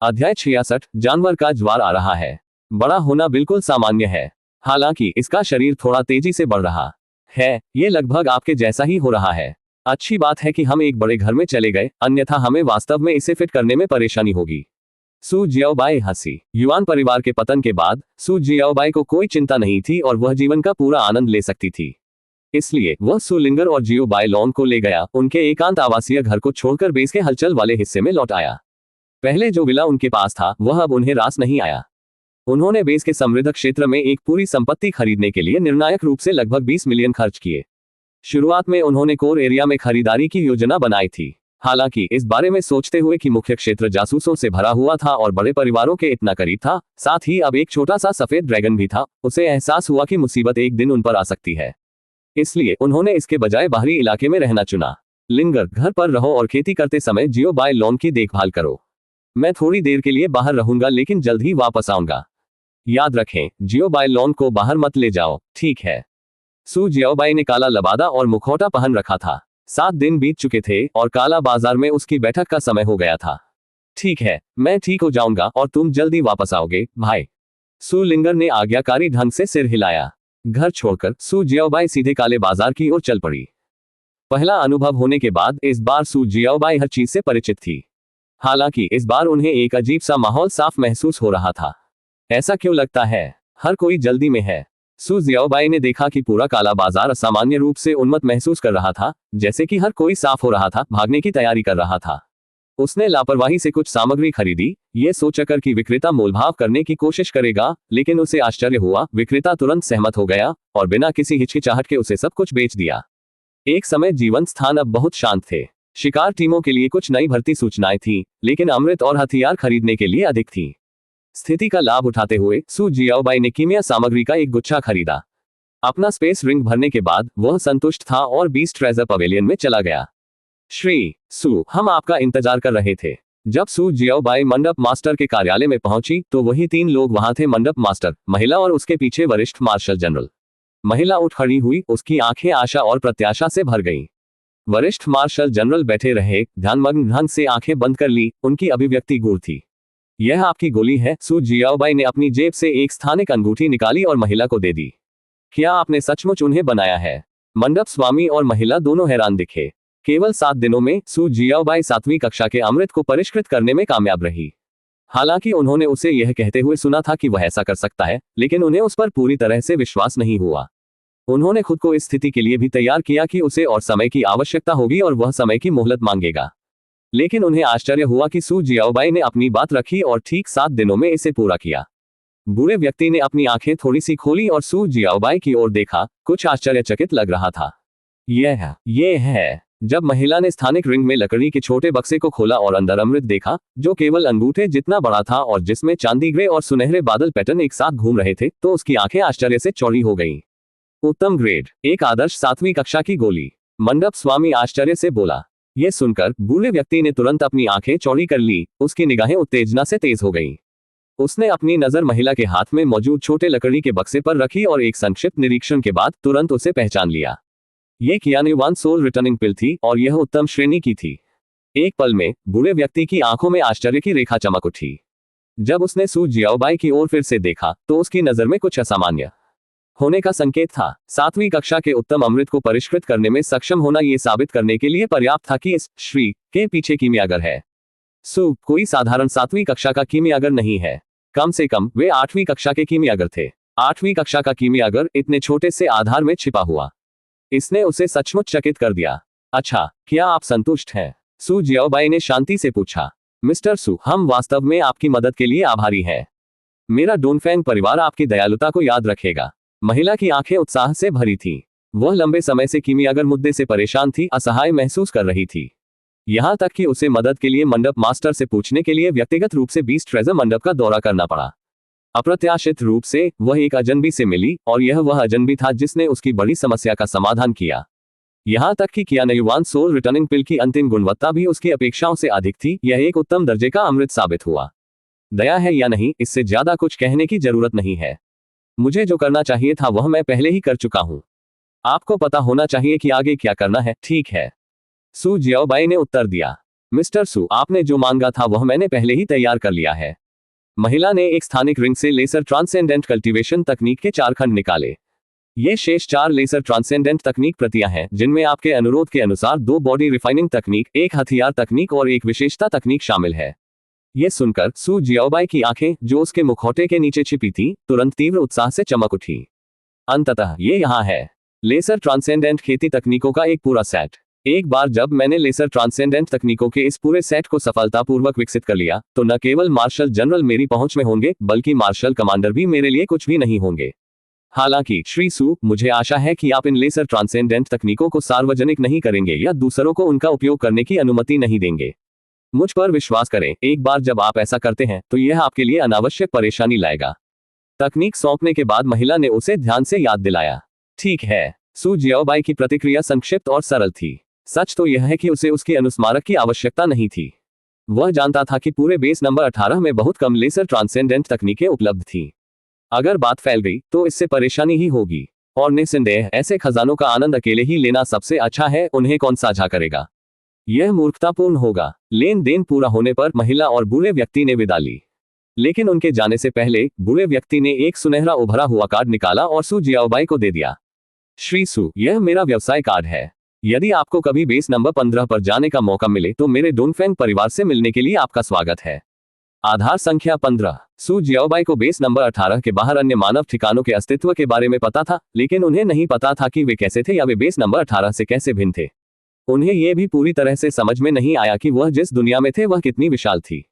अध्याय 66, जानवर का ज्वार आ रहा है। बड़ा होना बिल्कुल सामान्य है, हालांकि इसका शरीर थोड़ा तेजी से बढ़ रहा है। ये लगभग आपके जैसा ही हो रहा है। अच्छी बात है कि हम एक बड़े घर में चले गए, अन्यथा हमें वास्तव में इसे फिट करने में परेशानी होगी। सू जियाओबाई हंसी। युआन परिवार के पतन के बाद सू जियाओबाई को कोई चिंता नहीं थी और वह जीवन का पूरा आनंद ले सकती थी। इसलिए वह सू लिंगर और जियो बाई लॉन्ग को ले गया, उनके एकांत आवासीय घर को छोड़कर बेस के हलचल वाले हिस्से में लौट आया। पहले जो विला उनके पास था वह अब उन्हें रास नहीं आया। उन्होंने बेस के समृद्ध क्षेत्र में एक पूरी संपत्ति खरीदने के लिए निर्णायक रूप से लगभग 20 मिलियन खर्च किए। शुरुआत में उन्होंने कोर एरिया में खरीदारी की योजना बनाई थी, हालांकि इस बारे में सोचते हुए कि मुख्य क्षेत्र जासूसों से भरा हुआ था और बड़े परिवारों के इतना करीब था, साथ ही अब एक छोटा सा सफेद ड्रैगन भी था, उसे एहसास हुआ कि मुसीबत एक दिन उन पर आ सकती है। इसलिए उन्होंने इसके बजाय बाहरी इलाके में रहना चुना। लिंगर, घर पर रहो और खेती करते समय जियो बाई लॉन्ग की देखभाल करो। मैं थोड़ी देर के लिए बाहर रहूंगा लेकिन जल्द ही वापस आऊंगा। याद रखें, जियो बाई लॉन्ग को बाहर मत ले जाओ, ठीक है? सू जियाओबाई ने काला लबादा और मुखौटा पहन रखा था। 7 दिन बीत चुके थे और काला बाजार में उसकी बैठक का समय हो गया था। ठीक है, मैं ठीक हो जाऊंगा और तुम जल्दी वापस आओगे, भाई। सू लिंगर ने आज्ञाकारी ढंग से सिर हिलाया। घर छोड़कर सू जियाओबाई सीधे काले बाजार की ओर चल पड़ी। पहला अनुभव होने के बाद इस बार सू जियाओबाई हर चीज से परिचित थी। हालांकि इस बार उन्हें एक अजीब सा माहौल साफ महसूस हो रहा था। ऐसा क्यों लगता है? हर कोई जल्दी में है। सू जियाओबाई ने देखा कि पूरा काला बाजार असामान्य रूप से उन्मत्त महसूस कर रहा था, जैसे कि हर कोई साफ हो रहा था, भागने की तैयारी कर रहा था। उसने लापरवाही से कुछ सामग्री खरीदी, ये सोचकर कि विक्रेता मोलभाव करने की कोशिश करेगा, लेकिन उसे आश्चर्य हुआ, विक्रेता तुरंत सहमत हो गया और बिना किसी हिचकिचाहट के उसे सब कुछ बेच दिया। एक समय जीवन स्थान अब बहुत शांत थे। शिकार टीमों के लिए कुछ नई भर्ती सूचनाएं थी, लेकिन अमृत और हथियार खरीदने के लिए अधिक थी। स्थिति का लाभ उठाते हुए सू जियाओबाई ने कीमिया सामग्री का एक गुच्छा खरीदा। अपना स्पेस रिंग भरने के बाद वह संतुष्ट था और बीस्ट ट्रेजर पवेलियन में चला गया। श्री सू, हम आपका इंतजार कर रहे थे। जब सू जियाओबाई मंडप मास्टर के कार्यालय में पहुंची तो वही 3 लोग वहां थे, मंडप मास्टर, महिला और उसके पीछे वरिष्ठ मार्शल जनरल। महिला उठ खड़ी हुई, उसकी आंखें आशा और प्रत्याशा से भर गईं। वरिष्ठ मार्शल जनरल बैठे रहे, ध्यानमग्न ढंग से आंखें बंद कर ली, उनकी अभिव्यक्ति गूढ़ थी। यह आपकी गोली है। सू जियाओबाई ने अपनी जेब से एक स्थानिक अंगूठी निकाली और महिला को दे दी। क्या आपने सचमुच उन्हें बनाया है? मंडप स्वामी और महिला दोनों हैरान दिखे। केवल 7 दिनों में सू जियाओबाई 7वीं कक्षा के अमृत को परिष्कृत करने में कामयाब रही। हालांकि उन्होंने उसे यह कहते हुए सुना था कि वह ऐसा कर सकता है, लेकिन उन्हें उस पर पूरी तरह से विश्वास नहीं हुआ। उन्होंने खुद को इस स्थिति के लिए भी तैयार किया कि उसे और समय की आवश्यकता होगी और वह समय की मोहलत मांगेगा। लेकिन उन्हें आश्चर्य हुआ कि सू जियाओबाई ने अपनी बात रखी और ठीक 7 दिनों में इसे पूरा किया। बूढ़े व्यक्ति ने अपनी आंखें थोड़ी सी खोली और सू जियाओबाई की ओर देखा, कुछ आश्चर्यचकित लग रहा था। ये है। जब महिला ने स्थानिक रिंग में लकड़ी के छोटे बक्से को खोला और अंदर अमृत देखा, जो केवल अंगूठे जितना बड़ा था और जिसमें चांदी ग्रे और सुनहरे बादल पैटर्न एक साथ घूम रहे थे, तो उसकी आंखें आश्चर्य से चौड़ी हो गईं। उत्तम ग्रेड, एक आदर्श 7वीं कक्षा की गोली, मंडप स्वामी आश्चर्य से बोला। यह सुनकर बूढ़े व्यक्ति ने तुरंत अपनी आंखें चौड़ी कर ली, उसकी निगाहें उत्तेजना से तेज हो गईं। उसने अपनी नजर महिला के हाथ में मौजूद छोटे लकड़ी के बक्से पर रखी और एक संक्षिप्त निरीक्षण के बाद तुरंत उसे पहचान लिया। ये कियानी वान सोल रिटर्निंग पिल थी और यह उत्तम श्रेणी की थी। एक पल में बूढ़े व्यक्ति की आंखों में आश्चर्य की रेखा चमक उठी। जब उसने सू जियाओबाई की ओर फिर से देखा तो उसकी नजर में कुछ असामान्य होने का संकेत था। 7वीं कक्षा के उत्तम अमृत को परिष्कृत करने में सक्षम होना यह साबित करने के लिए पर्याप्त था कि इस श्री के पीछे कीमियागर है। सू कोई साधारण 7वीं कक्षा का कीमियागर नहीं है। कम से कम वे 8वीं कक्षा के कीमियागर थे। 8वीं कक्षा का कीमियागर इतने छोटे से आधार में छिपा हुआ। इसने उसे सचमुच चकित कर दिया। अच्छा, क्या आप संतुष्ट हैं? सू जियाओबाई ने शांति से पूछा। मिस्टर सू, हम वास्तव में आपकी मदद के लिए आभारी हैं। मेरा डोनफेंग परिवार आपकी दयालुता को याद रखेगा। महिला की आंखें उत्साह से भरी थीं। वह लंबे समय से कीमियागर मुद्दे से परेशान थी, असहाय महसूस कर रही थी। यहां तक कि उसे मदद के लिए मंडप मास्टर से पूछने के लिए व्यक्तिगत रूप से 20 ट्रेजर मंडप का दौरा करना पड़ा। अप्रत्याशित रूप से वह एक अजनबी से मिली और यह वह अजनबी था जिसने उसकी बड़ी समस्या का समाधान किया। यहां तक कि कियानी वान सोल रिटर्निंग पिल की अंतिम गुणवत्ता भी उसकी अपेक्षाओं से अधिक थी। यह एक उत्तम दर्जे का अमृत साबित हुआ। दया है या नहीं, इससे ज्यादा कुछ कहने की जरूरत नहीं है। मुझे जो करना चाहिए था वह मैं पहले ही कर चुका हूं। आपको पता होना चाहिए कि आगे क्या करना है, ठीक है? सू जियाओबाई ने उत्तर दिया। मिस्टर सू, आपने जो मांगा था वह मैंने पहले ही तैयार कर लिया है। महिला ने एक स्थानिक रिंग से लेसर ट्रांसेंडेंट कल्टीवेशन तकनीक के 4 खंड निकाले। ये शेष 4 लेसर ट्रांसेंडेंट तकनीक प्रतियां हैं जिनमें आपके अनुरोध के अनुसार 2 बॉडी रिफाइनिंग तकनीक, 1 हथियार तकनीक और 1 विशेषता तकनीक शामिल है। ये सुनकर सू जियाओबाई की आंखें, जो उसके मुखौटे के नीचे छिपी थी, तुरंत तीव्र उत्साह से चमक उठी। अंततः ये यहाँ है, लेसर ट्रांसेंडेंट खेती तकनीकों का एक पूरा सेट। एक बार जब मैंने लेसर ट्रांसेंडेंट तकनीकों के इस पूरे सेट को सफलतापूर्वक विकसित कर लिया तो न केवल मार्शल जनरल मेरी पहुंच में होंगे बल्कि मार्शल कमांडर भी मेरे लिए कुछ भी नहीं होंगे। हालांकि श्री सू, मुझे आशा है कि आप इन लेसर ट्रांसेंडेंट तकनीकों को सार्वजनिक नहीं करेंगे या दूसरों को उनका उपयोग करने की अनुमति नहीं देंगे। मुझ पर विश्वास करें, एक बार जब आप ऐसा करते हैं तो यह आपके लिए अनावश्यक परेशानी लाएगा। तकनीक सौंपने के बाद महिला ने उसे ध्यान से याद दिलाया। ठीक है। सू जियाओबाई की प्रतिक्रिया संक्षिप्त और सरल थी। सच तो यह है कि उसे उसकी अनुस्मारक की आवश्यकता नहीं थी। वह जानता था कि पूरे बेस नंबर 18 में बहुत कम लेसर ट्रांसेंडेंट तकनीकें उपलब्ध थीं। अगर बात फैल गई तो इससे परेशानी ही होगी, और निस्संदेह ऐसे खजानों का आनंद अकेले ही लेना सबसे अच्छा है, उन्हें कौन साझा करेगा? यह मूर्खतापूर्ण होगा। लेन देन पूरा होने पर महिला और बूढ़े व्यक्ति ने विदा ली, लेकिन उनके जाने से पहले बूढ़े व्यक्ति ने एक सुनहरा उभरा हुआ कार्ड निकाला और सू जियाओबाई को दे दिया। श्री सू, यह मेरा व्यवसाय कार्ड है। यदि आपको कभी बेस नंबर 15 पर जाने का मौका मिले तो मेरे डोनफेंग परिवार से मिलने के लिए आपका स्वागत है। आधार संख्या 15। सू जियाओबाई को बेस नंबर 18 के बाहर अन्य मानव ठिकानों के अस्तित्व के बारे में पता था, लेकिन उन्हें नहीं पता था कि वे कैसे थे या वे बेस नंबर 18 से कैसे भिन्न थे। उन्हें यह भी पूरी तरह से समझ में नहीं आया कि वह जिस दुनिया में थे वह कितनी विशाल थी,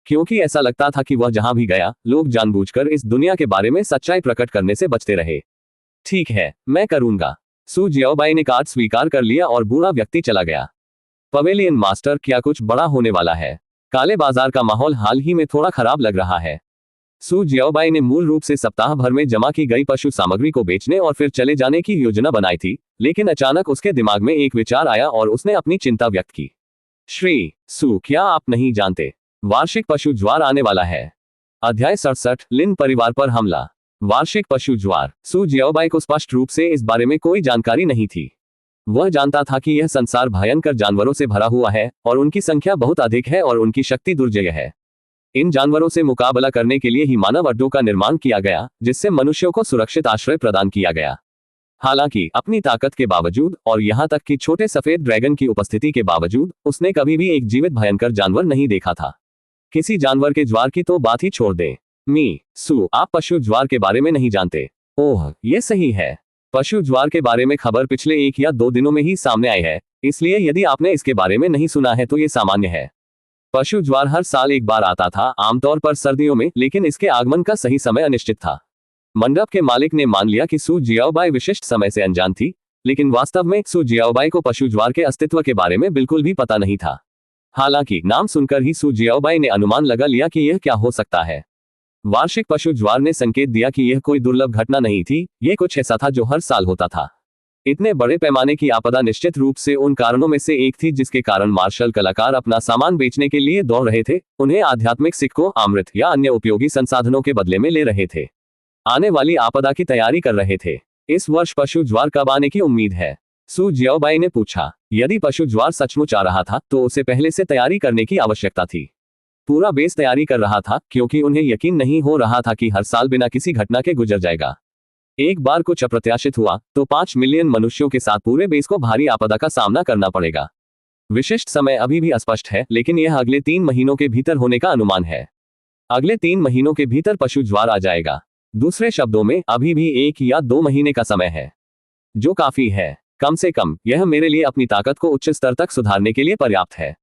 क्योंकि ऐसा लगता था कि वह जहां भी गया लोग जानबूझकर इस दुनिया के बारे में सच्चाई प्रकट करने से बचते रहे। ठीक है, मैं करूंगा। सू जियाओबाई ने कार्ड स्वीकार कर लिया और बूढ़ा व्यक्ति चला गया। पवेलियन मास्टर, क्या कुछ बड़ा होने वाला है? काले बाजार का माहौल हाल ही में थोड़ा खराब लग रहा है। सू जियाओबाई ने मूल रूप से सप्ताह भर में जमा की गई पशु सामग्री को बेचने और फिर चले जाने की योजना बनाई थी, लेकिन अचानक उसके दिमाग में एक विचार आया और उसने अपनी चिंता व्यक्त की। श्री सू, क्या आप नहीं जानते, वार्षिक पशु ज्वार आने वाला है? अध्याय 67, लिन परिवार पर हमला। वार्षिक पशु ज्वार। सू जियाओबाई को स्पष्ट रूप से इस बारे में कोई जानकारी नहीं थी। वह जानता था कि यह संसार भयंकर जानवरों से भरा हुआ है और उनकी संख्या बहुत अधिक है और उनकी शक्ति दुर्जय है। इन जानवरों से मुकाबला करने के लिए ही मानव अड्डों का निर्माण किया गया, जिससे मनुष्यों को सुरक्षित आश्रय प्रदान किया गया। हालांकि अपनी ताकत के बावजूद और यहां तक कि छोटे सफेद ड्रैगन की उपस्थिति के बावजूद उसने कभी भी एक जीवित भयंकर जानवर नहीं देखा था। किसी जानवर के ज्वार की तो बात ही छोड़ दें। सू, आप पशु ज्वार के बारे में नहीं जानते। ओह, यह सही है। पशु ज्वार के बारे में खबर पिछले 1 या 2 दिनों में ही सामने आई है, इसलिए यदि आपने इसके बारे में नहीं सुना है तो ये सामान्य है। पशु ज्वार हर साल एक बार आता था, आमतौर पर सर्दियों में, लेकिन इसके आगमन का सही समय अनिश्चित था। मंडप के मालिक ने मान लिया कि सू जियाओबाई विशिष्ट समय से अनजान थी, लेकिन वास्तव में सू जियाओबाई को पशु ज्वार के अस्तित्व के बारे में बिल्कुल भी पता नहीं था। हालांकि नाम सुनकर ही सू जियाओबाई ने अनुमान लगा लिया कि यह क्या हो सकता है। वार्षिक पशु ज्वार ने संकेत दिया कि यह कोई दुर्लभ घटना नहीं थी, यह कुछ ऐसा था जो हर साल होता था। इतने बड़े पैमाने की आपदा निश्चित रूप से उन कारणों में से एक थी जिसके कारण मार्शल कलाकार अपना सामान बेचने के लिए दौड़ रहे थे, उन्हें आध्यात्मिक सिक्कों, अमृत या अन्य उपयोगी संसाधनों के बदले में ले रहे थे। आने वाली आपदा की तैयारी कर रहे थे। इस वर्ष पशु ज्वार कब आने की उम्मीद है? सू जियाओबाई ने पूछा। यदि पशु ज्वार सचमुच आ रहा था तो उसे पहले से तैयारी करने की आवश्यकता थी। पूरा बेस तैयारी कर रहा था क्योंकि उन्हें यकीन नहीं हो रहा था कि हर साल बिना किसी घटना के गुजर जाएगा। एक बार कुछ अप्रत्याशित हुआ तो 5 मिलियन मनुष्यों के साथ पूरे बेस को भारी आपदा का सामना करना पड़ेगा। विशिष्ट समय अभी भी अस्पष्ट है, लेकिन यह अगले 3 महीनों के भीतर होने का अनुमान है। अगले 3 महीनों के भीतर पशु ज्वार आ जाएगा। दूसरे शब्दों में अभी भी 1 या 2 महीने का समय है, जो काफी है। कम से कम यह मेरे लिए अपनी ताकत को उच्च स्तर तक सुधारने के लिए पर्याप्त है।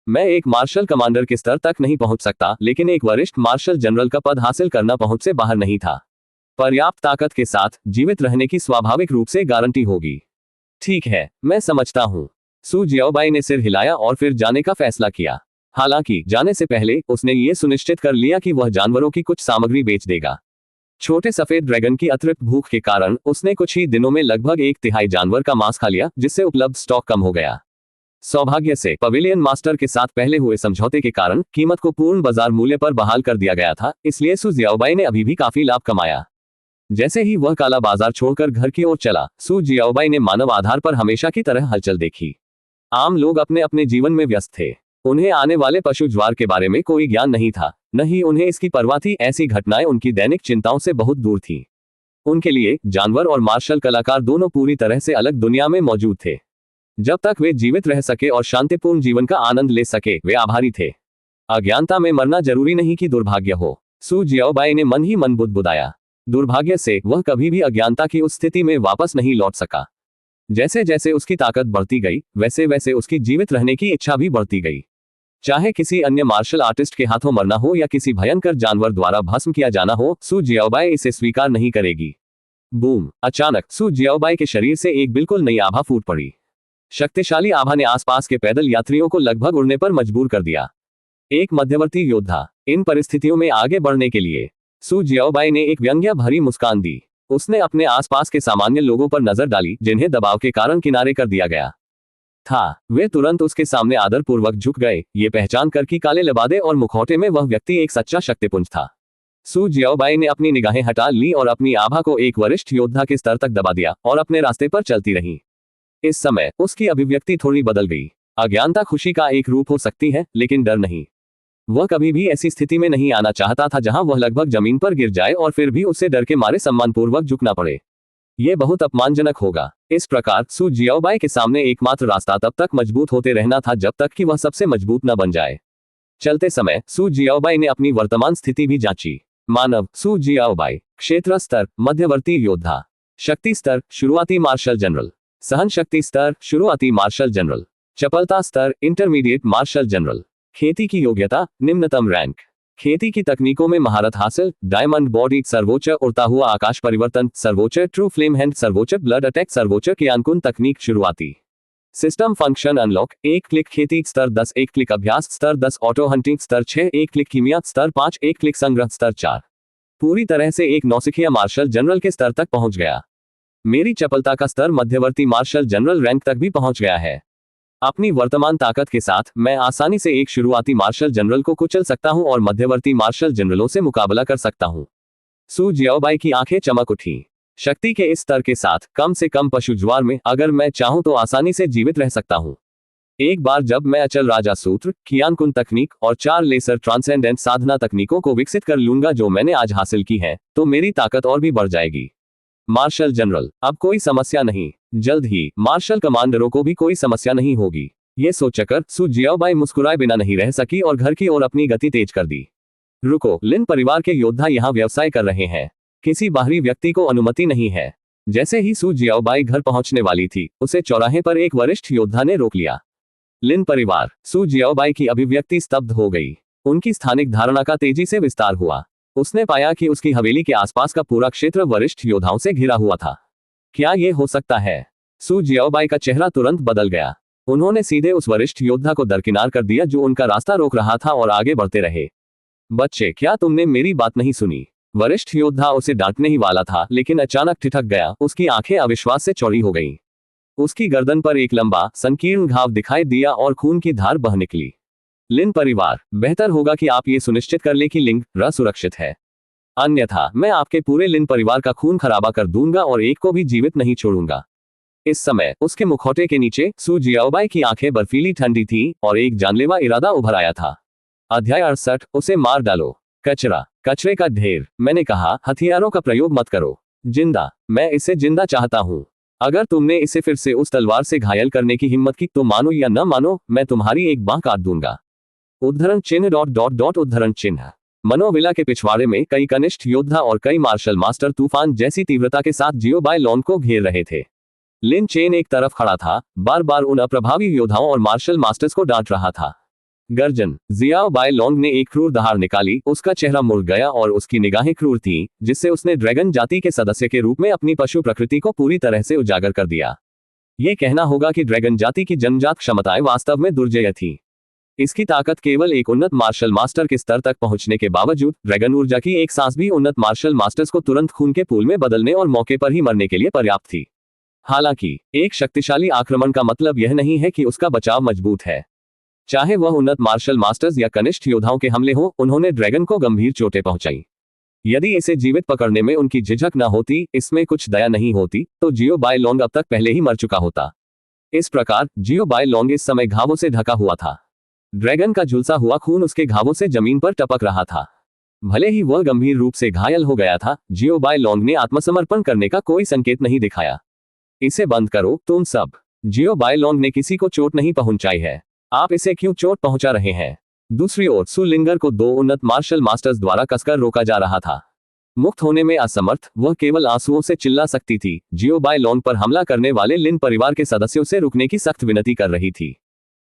मैं एक मार्शल कमांडर के स्तर तक नहीं पहुंच सकता, लेकिन एक वरिष्ठ मार्शल जनरल का पद हासिल करना पहुंच से बाहर नहीं था। पर्याप्त ताकत के साथ जीवित रहने की स्वाभाविक रूप से गारंटी होगी। ठीक है, मैं समझता हूं। सू जियाओबाई ने सिर हिलाया और फिर जाने का फैसला किया। हालांकि जाने से पहले उसने ये सुनिश्चित कर लिया कि वह जानवरों की कुछ सामग्री बेच देगा। छोटे सफेद ड्रैगन की अतिरिक्त भूख के कारण उसने कुछ ही दिनों में लगभग 1/3 जानवर का मांस खा लिया, जिससे उपलब्ध स्टॉक कम हो गया। सौभाग्य से पवेलियन मास्टर के साथ पहले हुए समझौते के कारण कीमत को पूर्ण बाजार मूल्य पर बहाल कर दिया गया था, इसलिए सू जियाओबाई ने अभी भी काफी लाभ कमाया। जैसे ही वह काला बाजार छोड़कर घर की ओर चला, सू जियाओबाई ने मानव आधार पर हमेशा की तरह हलचल देखी। आम लोग अपने अपने जीवन में व्यस्त थे। उन्हें आने वाले पशु ज्वार के बारे में कोई ज्ञान नहीं था, न ही उन्हें इसकी परवाह थी। ऐसी घटनाएं उनकी दैनिक चिंताओं से बहुत दूर थीं। उनके लिए जानवर और मार्शल कलाकार दोनों पूरी तरह से अलग दुनिया में मौजूद थे। जब तक वे जीवित रह सके और शांतिपूर्ण जीवन का आनंद ले सके, वे आभारी थे। अज्ञानता में मरना जरूरी नहीं कि दुर्भाग्य हो, सू जियाओबाई ने मन ही मन बुदबुदाया। दुर्भाग्य से वह कभी भी अज्ञानता की उस स्थिति में वापस नहीं लौट सका। जैसे जैसे उसकी ताकत बढ़ती गई, वैसे वैसे उसकी जीवित रहने की इच्छा भी बढ़ती गई। चाहे किसी अन्य मार्शल आर्टिस्ट के हाथों मरना हो या किसी भयंकर जानवर द्वारा भस्म किया जाना हो, सू जियाओबाई इसे स्वीकार नहीं करेगी। बूम! अचानक सू जियाओबाई के शरीर से एक बिल्कुल नई आभा फूट पड़ी। शक्तिशाली आभा ने आसपास के पैदल यात्रियों को लगभग उड़ने पर मजबूर कर दिया। एक मध्यवर्ती योद्धा। इन परिस्थितियों में आगे बढ़ने के लिए सू जियाओबाई ने एक व्यंग्य भरी मुस्कान दी। उसने अपने आसपास के सामान्य लोगों पर नजर डाली, जिन्हें दबाव के कारण किनारे कर दिया गया था। वे तुरंत उसके सामने आदरपूर्वक झुक गए, ये पहचान कर कि काले लिबादे और मुखौटे में वह व्यक्ति एक सच्चा शक्तिपुंज था। सू जियाओबाई ने अपनी निगाहें हटा ली और अपनी आभा को एक वरिष्ठ योद्धा के स्तर तक दबा दिया और अपने रास्ते पर चलती रही। इस समय उसकी अभिव्यक्ति थोड़ी बदल गई। अज्ञानता खुशी का एक रूप हो सकती है, लेकिन डर नहीं। वह कभी भी ऐसी स्थिति में नहीं आना चाहता था जहां वह लगभग जमीन पर गिर जाए और फिर भी उसे डर के मारे सम्मानपूर्वक झुकना पड़े। यह बहुत अपमानजनक होगा। इस प्रकार सू जियाओबाई के सामने एकमात्र रास्ता तब तक मजबूत होते रहना था जब तक कि वह सबसे मजबूत न बन जाए। चलते समय सू जियाओबाई ने अपनी वर्तमान स्थिति भी जांची। मानव सू जियाओबाई, क्षेत्र स्तर मध्यवर्ती योद्धा, शक्ति स्तर शुरुआती मार्शल जनरल, सहन शक्ति स्तर शुरुआती मार्शल जनरल, चपलता स्तर इंटरमीडिएट मार्शल जनरल, खेती की योग्यता निम्नतम रैंक, खेती की तकनीकों में महारत हासिल, डायमंड बॉडी, सर्वोच्च उड़ता हुआ आकाश परिवर्तन, सर्वोच्च ट्रू फ्लेम हैंड, सर्वोच्च ब्लड अटैक, सर्वोच्च क्रियान्कुन तकनीक शुरुआती। सिस्टम फंक्शन अनलॉक, 1 क्लिक खेती स्तर 10, 1 क्लिक अभ्यास स्तर 10, ऑटो हंटिंग स्तर 6, 1 क्लिक कीमिया स्तर 5, 1 क्लिक संग्रह स्तर 4। पूरी तरह से एक नौसिखिया मार्शल जनरल के स्तर तक पहुंच गया। मेरी चपलता का स्तर मध्यवर्ती मार्शल जनरल रैंक तक भी पहुंच गया है। अपनी वर्तमान ताकत के साथ मैं आसानी से एक शुरुआती मार्शल जनरल को कुचल सकता हूं और मध्यवर्ती मार्शल जनरलों से मुकाबला कर सकता हूं। सू जियाओबाई की आंखें चमक उठी। शक्ति के इस स्तर के साथ कम से कम पशु ज्वार में अगर मैं चाहूं तो आसानी से जीवित रह सकता हूं। एक बार जब मैं अचल राजा सूत्र, कियानकुन तकनीक और 4 लेसर ट्रांसेंडेंट साधना तकनीकों को विकसित कर लूंगा जो मैंने आज हासिल की है, तो मेरी ताकत और भी बढ़ जाएगी। मार्शल जनरल, अब कोई समस्या नहीं। जल्द ही मार्शल कमांडरों को भी कोई समस्या नहीं होगी। ये सोचकर सू जियाओबाई मुस्कुराए बिना नहीं रह सकी और घर की ओर अपनी गति तेज कर दी। रुको, लिन परिवार के योद्धा यहाँ व्यवसाय कर रहे हैं। किसी बाहरी व्यक्ति को अनुमति नहीं है। जैसे ही सू जियाओबाई घर पहुंचने वाली थी, उसे चौराहे पर एक वरिष्ठ योद्धा ने रोक लिया। लिन परिवार, सू जियाओबाई की अभिव्यक्ति स्तब्ध हो गई। उनकी स्थानिक धारणा का तेजी से विस्तार हुआ। उसने पाया कि उसकी हवेली के आसपास का पूरा क्षेत्र वरिष्ठ योद्धाओं से घिरा हुआ था। क्या यह हो सकता है? सू जियाओबाई का चेहरा तुरंत बदल गया। उन्होंने सीधे उस वरिष्ठ योद्धा को दरकिनार कर दिया जो उनका रास्ता रोक रहा था और आगे बढ़ते रहे। बच्चे, क्या तुमने मेरी बात नहीं सुनी? वरिष्ठ योद्धा उसे डांटने ही वाला था, लेकिन अचानक ठिठक गया। उसकी आंखें अविश्वास से चौड़ी हो गईं। उसकी गर्दन पर एक लंबा संकीर्ण घाव दिखाई दिया और खून की धार बह निकली। लिन परिवार, बेहतर होगा कि आप ये सुनिश्चित कर ले कि लिंग र सुरक्षित है, अन्यथा मैं आपके पूरे लिन परिवार का खून खराबा कर दूंगा और एक को भी जीवित नहीं छोड़ूंगा। इस समय उसके मुखौटे के नीचे सू जियाओबाई की आंखें बर्फीली ठंडी थी और एक जानलेवा इरादा उभर आया था। अध्याय 68, उसे मार डालो। कचरा, कचरे का ढेर। मैंने कहा, हथियारों का प्रयोग मत करो। जिंदा, मैं इसे जिंदा चाहता हूँ। अगर तुमने इसे फिर से उस तलवार से घायल करने की हिम्मत की तो मानो या न मानो, मैं तुम्हारी एक बांह काट दूंगा। उद्धरण चिन्ह उद्धरण चिन्ह। मनोविला के पिछवाड़े में कई कनिष्ठ योद्धा और कई मार्शल मास्टर तूफान जैसी तीव्रता के साथ जियो बाय लॉन को घेर रहे थे। लिन चेन एक तरफ खड़ा था, बार बार उन अप्रभावी योद्धाओं और मार्शल मास्टर्स को डांट रहा था। गर्जन। जियाओ बाय लॉन्ग ने एक क्रूर दहाड़ निकाली, उसका चेहरा मुड़ गया और उसकी निगाहें क्रूर थीं, जिससे उसने ड्रैगन जाति के सदस्य के रूप में अपनी पशु प्रकृति को पूरी तरह से उजागर कर दिया। ये कहना होगा कि ड्रैगन जाति की जन्मजात क्षमताएं वास्तव में दुर्जेय थी। इसकी ताकत केवल एक उन्नत मार्शल मास्टर के स्तर तक पहुंचने के बावजूद ड्रैगन ऊर्जा की एक सांस भी उन्नत मार्शल मास्टर्स को तुरंत खून के पूल में बदलने और मौके पर ही मरने के लिए पर्याप्त थी। हालांकि एक शक्तिशाली आक्रमण का मतलब यह नहीं है कि उसका बचाव मजबूत है। चाहे वह उन्नत मार्शल मास्टर्स या कनिष्ठ योद्धाओं के हमले हों, उन्होंने ड्रैगन को गंभीर चोटें पहुंचाई। यदि इसे जीवित पकड़ने में उनकी झिझक न होती, इसमें कुछ दया नहीं होती, तो जियो बाय लॉन्ग अब तक पहले ही मर चुका होता। इस प्रकार जियो बाय लॉन्ग इस समय घावों से ढका हुआ था। ड्रैगन का झुलसा हुआ खून उसके घावों से जमीन पर टपक रहा था। भले ही वह गंभीर रूप से घायल हो गया था, जियो बाय लॉन्ग ने आत्मसमर्पण करने का कोई संकेत नहीं दिखाया। इसे बंद करो तुम सब। जियो बाय लॉन्ग ने किसी को चोट नहीं पहुंचाई है, आप इसे क्यों चोट पहुंचा रहे हैं? दूसरी ओर सु लिंगर को दो उन्नत मार्शल मास्टर्स द्वारा कसकर रोका जा रहा था। मुक्त होने में असमर्थ, वह केवल आंसुओं से चिल्ला सकती थी। जियो बाय लॉन्ग पर हमला करने वाले लिन परिवार के सदस्यों से रुकने की सख्त विनती कर रही थी।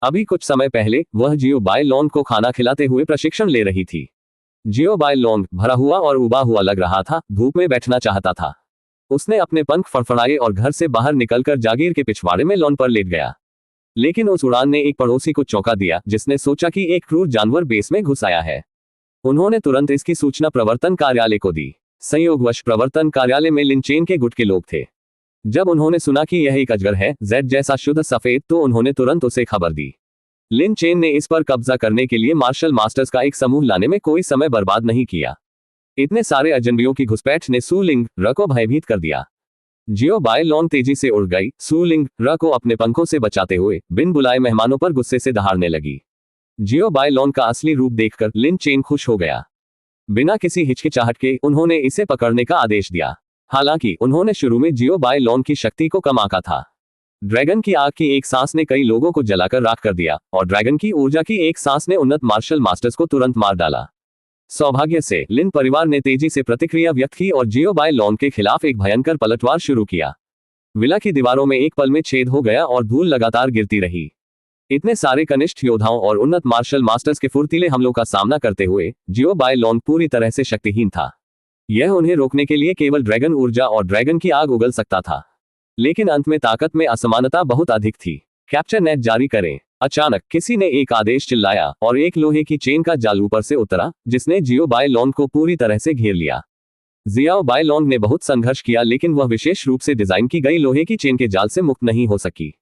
अभी कुछ समय पहले वह जियो बाय लॉन्ग को खाना खिलाते हुए प्रशिक्षण ले रही थी। जियो बाय लॉन्ग भरा हुआ और उबा हुआ लग रहा था, धूप में बैठना चाहता था। उसने अपने पंख फड़फड़ाए और घर से बाहर निकलकर जागीर के पिछवाड़े में लॉन पर लेट गया। लेकिन उस उड़ान ने एक पड़ोसी को चौंका दिया, जिसने सोचा कि एक क्रूर जानवर बेस में घुस आया है। उन्होंने तुरंत इसकी सूचना प्रवर्तन कार्यालय को दी। संयोगवश प्रवर्तन कार्यालय में लिन चेन के गुट के लोग थे। जब उन्होंने सुना कि यह एक अजगर है, जेड जैसा शुद्ध सफेद, तो उन्होंने तुरंत उसे खबर दी। लिन चेन ने इस पर कब्जा करने के लिए मार्शल मास्टर्स का एक समूह लाने में कोई समय बर्बाद नहीं किया। इतने सारे अजनबियों की घुसपैठ ने सु लिंग र को भयभीत कर दिया। जियो बाय लॉन्ग तेजी से उड़ गई, सु लिंग र को अपने पंखों से बचाते हुए बिन बुलाए मेहमानों पर गुस्से से दहाड़ने लगी। जियो बाय लॉन्ग का असली रूप देखकर लिन चेन खुश हो गया। बिना किसी हिचकिचाहट के उन्होंने इसे पकड़ने का आदेश दिया। हालांकि उन्होंने शुरू में जियो बाय लॉन्ग की शक्ति को कम आंका था। ड्रैगन की आग की एक सांस ने कई लोगों को जलाकर राख कर दिया और ड्रैगन की ऊर्जा की एक सांस ने उन्नत मार्शल मास्टर्स को तुरंत मार डाला। सौभाग्य से लिन परिवार ने तेजी से प्रतिक्रिया व्यक्त की और जियो बाय लॉन्ग के खिलाफ एक भयंकर पलटवार शुरू किया। विला की दीवारों में एक पल में छेद हो गया और धूल लगातार गिरती रही। इतने सारे कनिष्ठ योद्धाओं और उन्नत मार्शल मास्टर्स के फुर्तीले हमलों का सामना करते हुए जियो बाय लॉन्ग पूरी तरह से शक्तिहीन था। यह उन्हें रोकने के लिए केवल ड्रैगन ऊर्जा और ड्रैगन की आग उगल सकता था। लेकिन अंत में ताकत में असमानता बहुत अधिक थी। कैप्चर नेट जारी करें। अचानक किसी ने एक आदेश चिल्लाया और एक लोहे की चेन का जाल ऊपर से उतरा, जिसने जियो बाय लॉन्ग को पूरी तरह से घेर लिया। जियाओ बाय लॉन्ग ने बहुत संघर्ष किया, लेकिन वह विशेष रूप से डिजाइन की गई लोहे की चेन के जाल से मुक्त नहीं हो सकी।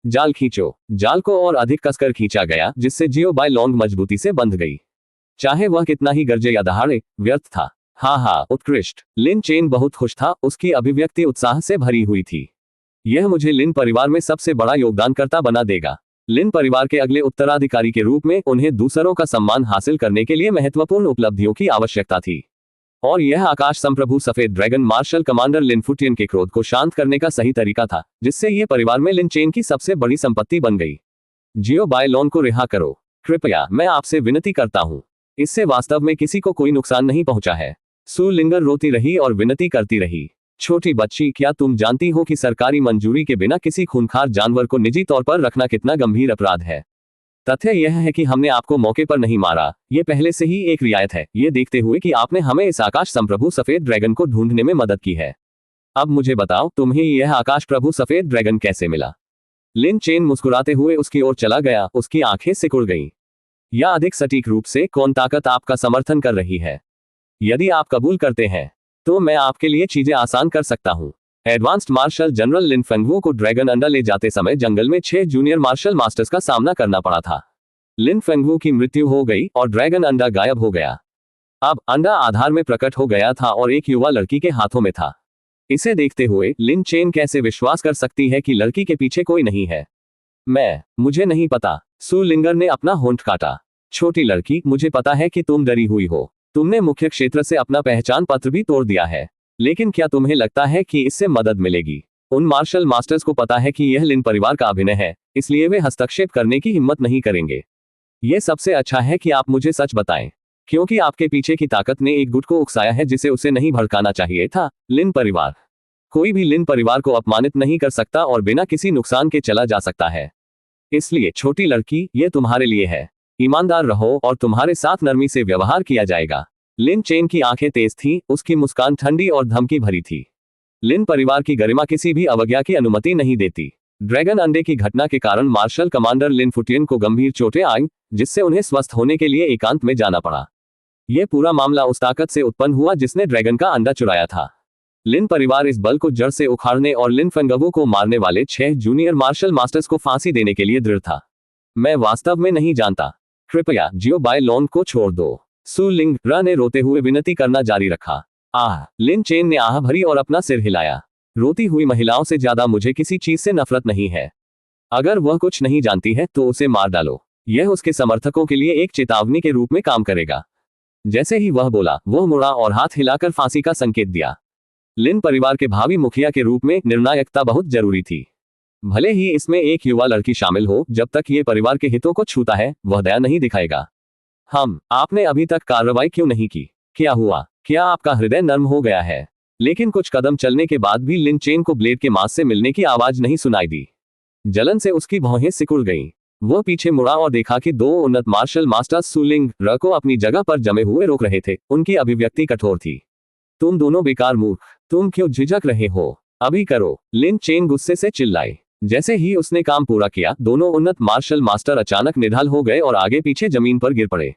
जाल खींचो। जाल को और अधिक कसकर खींचा गया, जिससे जियो बाय लॉन्ग मजबूती से बंध गई। चाहे वह कितना ही गरजे या दहाड़े, व्यर्थ था। हाँ, उत्कृष्ट। लिन चेन बहुत खुश था, उसकी अभिव्यक्ति उत्साह से भरी हुई थी। यह मुझे लिन परिवार में सबसे बड़ा योगदानकर्ता बना देगा। लिन परिवार के अगले उत्तराधिकारी के रूप में उन्हें दूसरों का सम्मान हासिल करने के लिए महत्वपूर्ण उपलब्धियों की आवश्यकता थी। और यह आकाश संप्रभु सफेद ड्रैगन मार्शल कमांडर लिन फुटियन के क्रोध को शांत करने का सही तरीका था, जिससे यह परिवार में लिन चेन की सबसे बड़ी संपत्ति बन गई। जियो बाय लॉन्ग को रिहा करो। कृपया, मैं आपसे विनती करता हूँ। इससे वास्तव में किसी को कोई नुकसान नहीं पहुंचा है। सु लिंगर रोती रही और विनती करती रही। छोटी बच्ची, क्या तुम जानती हो कि सरकारी मंजूरी के बिना किसी खूंखार जानवर को निजी तौर पर रखना कितना गंभीर अपराध है? तथ्य यह है कि हमने आपको मौके पर नहीं मारा, ये पहले से ही एक रियायत है, ये देखते हुए कि आपने हमें इस आकाश संप्रभु सफेद ड्रैगन को ढूंढने में मदद की है। अब मुझे बताओ, तुम्हें यह आकाश प्रभु सफेद ड्रैगन कैसे मिला? लिन चेन मुस्कुराते हुए उसकी ओर चला गया, उसकी आंखें सिकुड़ गईं। या अधिक सटीक रूप से, कौन ताकत आपका समर्थन कर रही है? यदि आप कबूल करते हैं तो मैं आपके लिए चीजें आसान कर सकता हूं। एडवांस्ड मार्शल जनरल लिन फेंगवू को ड्रैगन अंडा ले जाते समय जंगल में 6 जूनियर मार्शल मास्टर्स का सामना करना पड़ा था। लिन फेंगवू की मृत्यु हो गई और ड्रैगन अंडा गायब हो गया। अब अंडा आधार में प्रकट हो गया था और एक युवा लड़की के हाथों में था। इसे देखते हुए लिन चेन कैसे विश्वास कर सकती है कि लड़की के पीछे कोई नहीं है। मुझे नहीं पता। सू लिंगर ने अपना होंठ काटा। छोटी लड़की, मुझे पता है कि तुम डरी हुई हो। तुमने मुख्य क्षेत्र से अपना पहचान पत्र भी तोड़ दिया है, लेकिन क्या तुम्हें लगता है कि इससे मदद मिलेगी? उन मार्शल मास्टर्स को पता है कि यह लिन परिवार का अभिनय है, इसलिए वे हस्तक्षेप करने की हिम्मत नहीं करेंगे। यह सबसे अच्छा है कि आप मुझे सच बताएं, क्योंकि आपके पीछे की ताकत ने एक गुट को उकसाया है जिसे उसे नहीं भड़काना चाहिए था। लिन परिवार, कोई भी लिन परिवार को अपमानित नहीं कर सकता और बिना किसी नुकसान के चला जा सकता है। इसलिए छोटी लड़की, ये तुम्हारे लिए है। ईमानदार रहो और तुम्हारे साथ नरमी से व्यवहार किया जाएगा। लिन चेन की आंखें तेज थीं, उसकी मुस्कान ठंडी और धमकी भरी थी। लिन परिवार की गरिमा किसी भी अवज्ञा की अनुमति नहीं देती। ड्रैगन अंडे की घटना के कारण मार्शल कमांडर लिन फुटियन को गंभीर चोटें आईं, जिससे उन्हें स्वस्थ होने के लिए एकांत में जाना पड़ा। यह पूरा मामला उस ताकत से उत्पन्न हुआ जिसने ड्रैगन का अंडा चुराया था। लिन परिवार इस बल को जड़ से उखाड़ने और लिन फेंगवू को मारने वाले 6 जूनियर मार्शल मास्टर्स को फांसी देने के लिए दृढ़ था। मैं वास्तव में नहीं जानता। कृपया जियो बाय लोन को छोड़ दो, सू लिंगर ने रोते हुए विनती करना जारी रखा। लिन चेन ने आह भरी और अपना सिर हिलाया। रोती हुई महिलाओं से ज्यादा मुझे किसी चीज से नफरत नहीं है। अगर वह कुछ नहीं जानती है तो उसे मार डालो। यह उसके समर्थकों के लिए एक चेतावनी के रूप में काम करेगा। जैसे ही वह बोला, वह मुड़ा और हाथ हिलाकर फांसी का संकेत दिया। लिन परिवार के भावी मुखिया के रूप में निर्णायकता बहुत जरूरी थी। भले ही इसमें एक युवा लड़की शामिल हो, जब तक ये परिवार के हितों को छूता है, वह दया नहीं दिखाएगा। आपने अभी तक कार्रवाई क्यों नहीं की? क्या हुआ? क्या आपका हृदय नर्म हो गया है? लेकिन कुछ कदम चलने के बाद भी लिन चेन को ब्लेड के मांस से मिलने की आवाज नहीं सुनाई दी। जलन से उसकी भौहें सिकुड़ गईं। वह पीछे मुड़ा और देखा कि 2 उन्नत मार्शल मास्टर्स सू लिंगर को अपनी जगह पर जमे हुए रोक रहे थे। उनकी अभिव्यक्ति कठोर थी। तुम दोनों बेकार मूर्ख, तुम क्यों झिझक रहे हो? अभी करो, लिन चेन गुस्से से चिल्लाई। जैसे ही उसने काम पूरा किया, दोनों उन्नत मार्शल मास्टर अचानक निढाल हो गए और आगे पीछे जमीन पर गिर पड़े।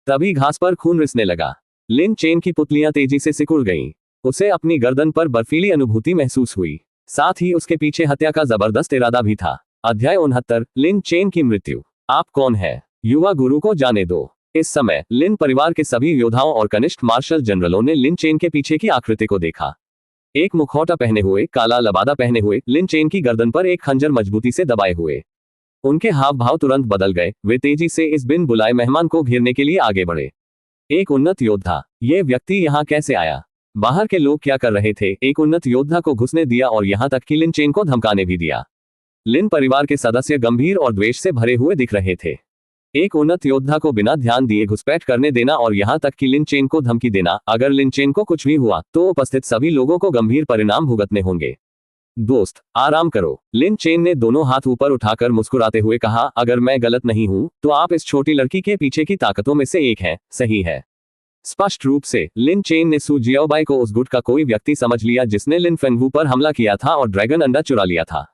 तभी घास पर खून रिसने लगा। लिन चेन की पुतलियां तेजी से सिकुड़ गईं। उसे अपनी गर्दन पर बर्फीली अनुभूति महसूस हुई। साथ ही उसके पीछे हत्या का जबरदस्त इरादा भी था। अध्याय 69, लिन चेन की मृत्यु। आप कौन है? युवा गुरु को जाने दो। इस समय लिन परिवार के सभी योद्धाओं और कनिष्ठ मार्शल जनरलों ने लिन चेन के पीछे की आकृति को देखा। एक मुखौटा पहने हुए, काला लबादा पहने हुए, लिन चेन की गर्दन पर एक खंजर मजबूती से दबाए हुए। उनके हाव भाव तुरंत बदल गए। वे तेजी से इस बिन बुलाए मेहमान को घेरने के लिए आगे बढ़े। एक उन्नत योद्धा, ये व्यक्ति यहाँ कैसे आया? बाहर के लोग क्या कर रहे थे? एक उन्नत योद्धा को घुसने दिया और यहाँ तक कि लिन चेन को धमकाने भी दिया। लिन परिवार के सदस्य गंभीर और द्वेष से भरे हुए दिख रहे थे। एक उन्नत योद्धा को बिना ध्यान दिए घुसपैठ करने देना और यहाँ तक कि लिन चेन को धमकी देना। अगर लिन चेन को कुछ भी हुआ तो उपस्थित सभी लोगों को गंभीर परिणाम भुगतने होंगे। दोस्त, आराम करो, लिन चेन ने दोनों हाथ ऊपर उठाकर मुस्कुराते हुए कहा। अगर मैं गलत नहीं हूं तो आप इस छोटी लड़की के पीछे की ताकतों में से एक हैं, सही है? स्पष्ट रूप से लिन चेन ने सू जियाओबाई को उस गुट का कोई व्यक्ति समझ लिया जिसने लिन फेंगवू पर हमला किया था और ड्रैगन अंडा चुरा लिया था।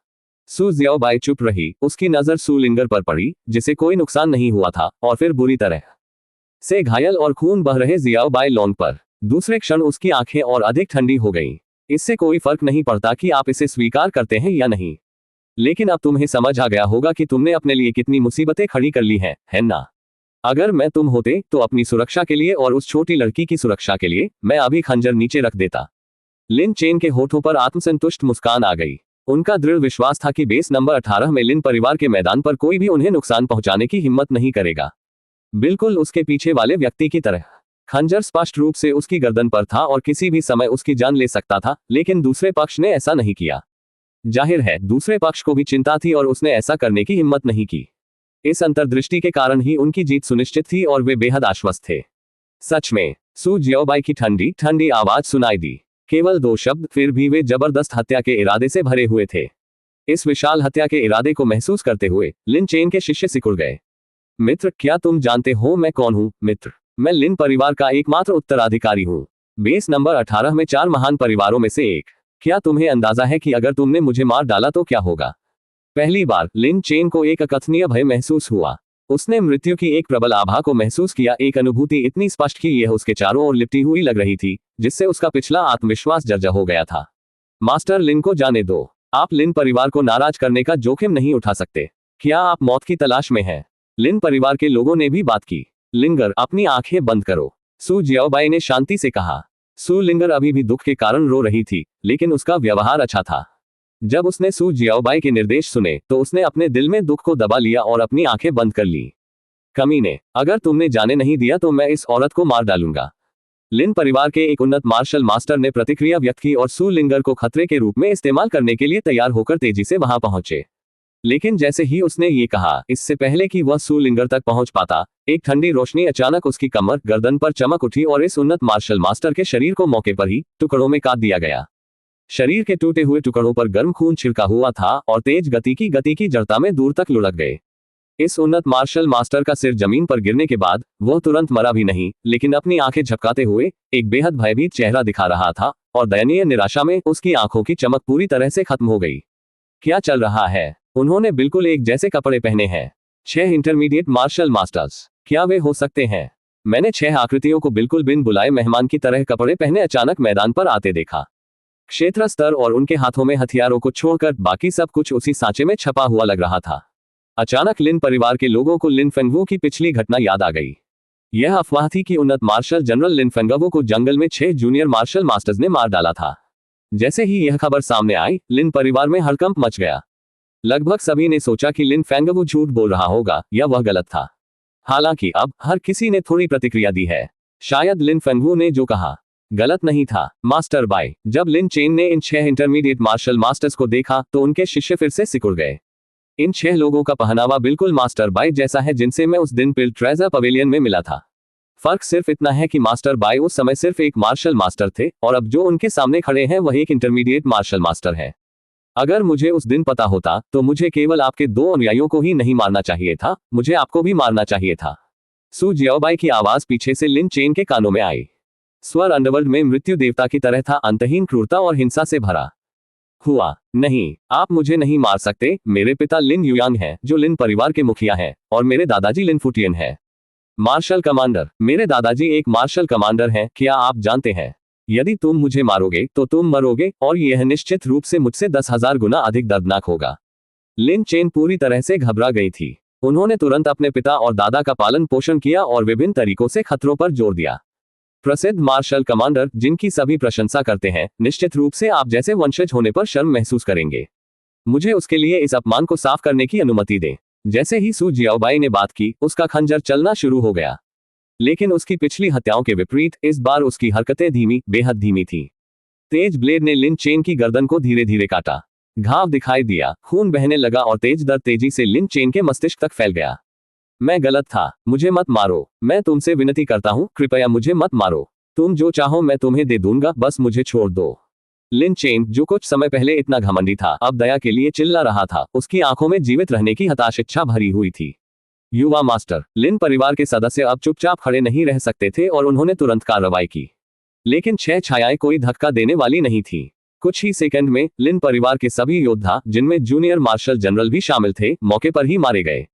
सू जियाओबाई चुप रही। उसकी नजर सू लिंगर पर पड़ी, जिसे कोई नुकसान नहीं हुआ था, और फिर बुरी तरह से घायल और खून बह रहे जियाओबाई लॉन पर। दूसरे क्षण उसकी आंखें और अधिक ठंडी हो गईं। इससे कोई फर्क नहीं पड़ता कि आप इसे स्वीकार करते हैं या नहीं, लेकिन अब तुम्हें समझ आ गया होगा कि तुमने अपने लिए कितनी मुसीबतें खड़ी कर ली हैं, है ना? अगर मैं तुम होते तो अपनी सुरक्षा के लिए और उस छोटी लड़की की सुरक्षा के लिए मैं अभी खंजर नीचे रख देता। लिन चेन के होठों पर आत्मसंतुष्ट मुस्कान आ गई। उनका दृढ़ विश्वास था कि बेस नंबर 18 में लिन परिवार के मैदान पर कोई भी उन्हें नुकसान पहुंचाने की हिम्मत नहीं करेगा, बिल्कुल उसके पीछे वाले व्यक्ति की तरह। खंजर स्पष्ट रूप से उसकी गर्दन पर था और किसी भी समय उसकी जान ले सकता था, लेकिन दूसरे पक्ष ने ऐसा नहीं किया। जाहिर है दूसरे पक्ष को भी चिंता थी और उसने ऐसा करने की हिम्मत नहीं की। इस अंतर्दृष्टि के कारण ही उनकी जीत सुनिश्चित थी और वे बेहद आश्वस्त थे। सच में सू जियाओबाई की ठंडी ठंडी आवाज सुनाई दी। केवल 2 शब्द, फिर भी वे जबरदस्त हत्या के इरादे से भरे हुए थे। इस विशाल हत्या के इरादे को महसूस करते हुए लिन चेन के शिष्य सिकुड़ गए। मित्र, क्या तुम जानते हो मैं कौन हूं? मित्र, मैं लिन परिवार का एकमात्र उत्तराधिकारी हूं, बेस नंबर 18 में 4 महान परिवारों में से एक। क्या तुम्हें अंदाजा है कि अगर तुमने मुझे मार डाला तो क्या होगा? पहली बार लिन चेन को एक अकथनीय भय महसूस हुआ। उसने मृत्यु की एक प्रबल आभा को महसूस किया, एक अनुभूति इतनी स्पष्ट कि यह उसके चारों ओर लिपटी हुई लग रही थी, जिससे उसका पिछला आत्मविश्वास जर्जर हो गया था। मास्टर लिन को जाने दो। आप लिन परिवार को नाराज करने का जोखिम नहीं उठा सकते। क्या आप मौत की तलाश में हैं? लिन परिवार के लोगों ने भी बात की। लिंगर, अपनी आंखें बंद करो, सू जियाओबाई ने शांति से कहा। सू लिंगर अभी भी दुख के कारण रो रही थी, लेकिन उसका व्यवहार अच्छा था। जब उसने सू जियाओबाई के निर्देश सुने तो उसने अपने दिल में दुख को दबा लिया और अपनी आंखें बंद कर ली। कमीने, अगर तुमने जाने नहीं दिया तो मैं इस औरत को मार डालूंगा। लिन परिवार के एक उन्नत मार्शल मास्टर ने प्रतिक्रिया व्यक्त की और सू लिंगर को खतरे के रूप में इस्तेमाल करने के लिए तैयार होकर तेजी से वहां पहुंचे। लेकिन जैसे ही उसने ये कहा, इससे पहले कि वह सू लिंगर तक पहुंच पाता, एक ठंडी रोशनी अचानक उसकी कमर गर्दन पर चमक उठी और इस उन्नत मार्शल मास्टर के शरीर को मौके पर ही टुकड़ों में काट दिया गया। शरीर के टूटे हुए टुकड़ों पर गर्म खून छिड़का हुआ था और तेज गति की जड़ता में दूर तक लुढ़क गए। इस उन्नत मार्शल मास्टर का सिर जमीन पर गिरने के बाद वह तुरंत मरा भी नहीं, लेकिन अपनी आंखें झपकाते हुए एक बेहद भयभीत चेहरा दिखा रहा था और दयनीय निराशा में उसकी आंखों की चमक पूरी तरह से खत्म हो गई। क्या चल रहा है? उन्होंने बिल्कुल एक जैसे कपड़े पहने हैं। 6 इंटरमीडिएट मार्शल मास्टर्स, क्या वे हो सकते हैं? मैंने 6 आकृतियों को बिल्कुल बिन बुलाए मेहमान की तरह कपड़े पहने अचानक मैदान पर आते देखा। क्षेत्र स्तर और उनके हाथों में हथियारों को छोड़कर बाकी सब कुछ उसी सांचे में छपा हुआ लग रहा था। अचानक लिन परिवार के लोगों को लिन फेंगवू की पिछली घटना याद आ गई। यह अफवाह थी कि उन्नत मार्शल जनरल लिन फेंगवू को जंगल में 6 जूनियर मार्शल मास्टर्स ने मार डाला था। जैसे ही यह खबर सामने आई, लिन परिवार में हड़कंप मच गया। लगभग सभी ने सोचा कि लिन फेंगवू झूठ बोल रहा होगा या वह गलत था। हालांकि अब हर किसी ने थोड़ी प्रतिक्रिया दी है। शायद लिन फेंगवू ने जो कहा गलत नहीं था। मास्टर बाय, जब लिन चेन ने इन 6 इंटरमीडिएट मार्शल मास्टर्स को देखा तो उनके शिष्य फिर से सिकुड़ गए। इन 6 लोगों का पहनावा बिल्कुल मास्टर बाय जैसा है जिनसे मैं उस दिन पिल ट्रेजर पवेलियन में मिला था। फर्क सिर्फ इतना है कि मास्टर बाय उस समय सिर्फ एक मार्शल मास्टर थे और अब जो उनके सामने खड़े हैं वह एक इंटरमीडिएट मार्शल मास्टर है। अगर मुझे उस दिन पता होता तो मुझे केवल आपके 2 अनुयायियों को ही नहीं मारना चाहिए था, मुझे आपको भी मारना चाहिए था। सू जियाओबाई की आवाज पीछे से लिन चेन के कानों में आई। स्वर अंडरवर्ल्ड में मृत्यु देवता की तरह था, अंतहीन क्रूरता और हिंसा से भरा हुआ। नहीं, आप मुझे नहीं मार सकते। मेरे पिता लिन युयांग हैं, जो लिन परिवार के मुखिया हैं, और मेरे दादाजी लिन फुटियन हैं, मार्शल कमांडर। मेरे दादाजी एक मार्शल कमांडर हैं। क्या आप जानते हैं, यदि तुम मुझे मारोगे तो तुम मरोगे, और यह निश्चित रूप से मुझसे 10,000 गुना अधिक दर्दनाक होगा। लिन चेन पूरी तरह से घबरा गई थी। उन्होंने तुरंत अपने पिता और दादा का पालन पोषण किया और विभिन्न तरीकों से खतरों पर जोर दिया। प्रसिद्ध मार्शल कमांडर जिनकी सभी प्रशंसा करते हैं, निश्चित रूप से आप जैसे वंशज होने पर शर्म महसूस करेंगे। मुझे उसके लिए इस अपमान को साफ करने की अनुमति दें। जैसे ही सू जियाओबाई ने बात की, उसका खंजर चलना शुरू हो गया। लेकिन उसकी पिछली हत्याओं के विपरीत इस बार उसकी हरकतें धीमी, बेहद धीमी थी। तेज ब्लेड ने लिन चेन की गर्दन को धीरे धीरे काटा। घाव दिखाई दिया, खून बहने लगा और तेज दर्द तेजी से लिन चेन के मस्तिष्क तक फैल गया। मैं गलत था, मुझे मत मारो। मैं तुमसे विनती करता हूँ, कृपया मुझे मत मारो। तुम जो चाहो मैं तुम्हें दे दूंगा, बस मुझे छोड़ दो। लिन चेन, जो कुछ समय पहले इतना घमंडी था, अब दया के लिए चिल्ला रहा था। उसकी आंखों में जीवित रहने की हताश इच्छा भरी हुई थी। युवा मास्टर, लिन परिवार के सदस्य अब चुपचाप खड़े नहीं रह सकते थे और उन्होंने तुरंत कार्रवाई की। लेकिन 6 छायाएं कोई धक्का देने वाली नहीं थी। कुछ ही सेकंड में लिन परिवार के सभी योद्धा, जिनमें जूनियर मार्शल जनरल भी शामिल थे, मौके पर ही मारे गए।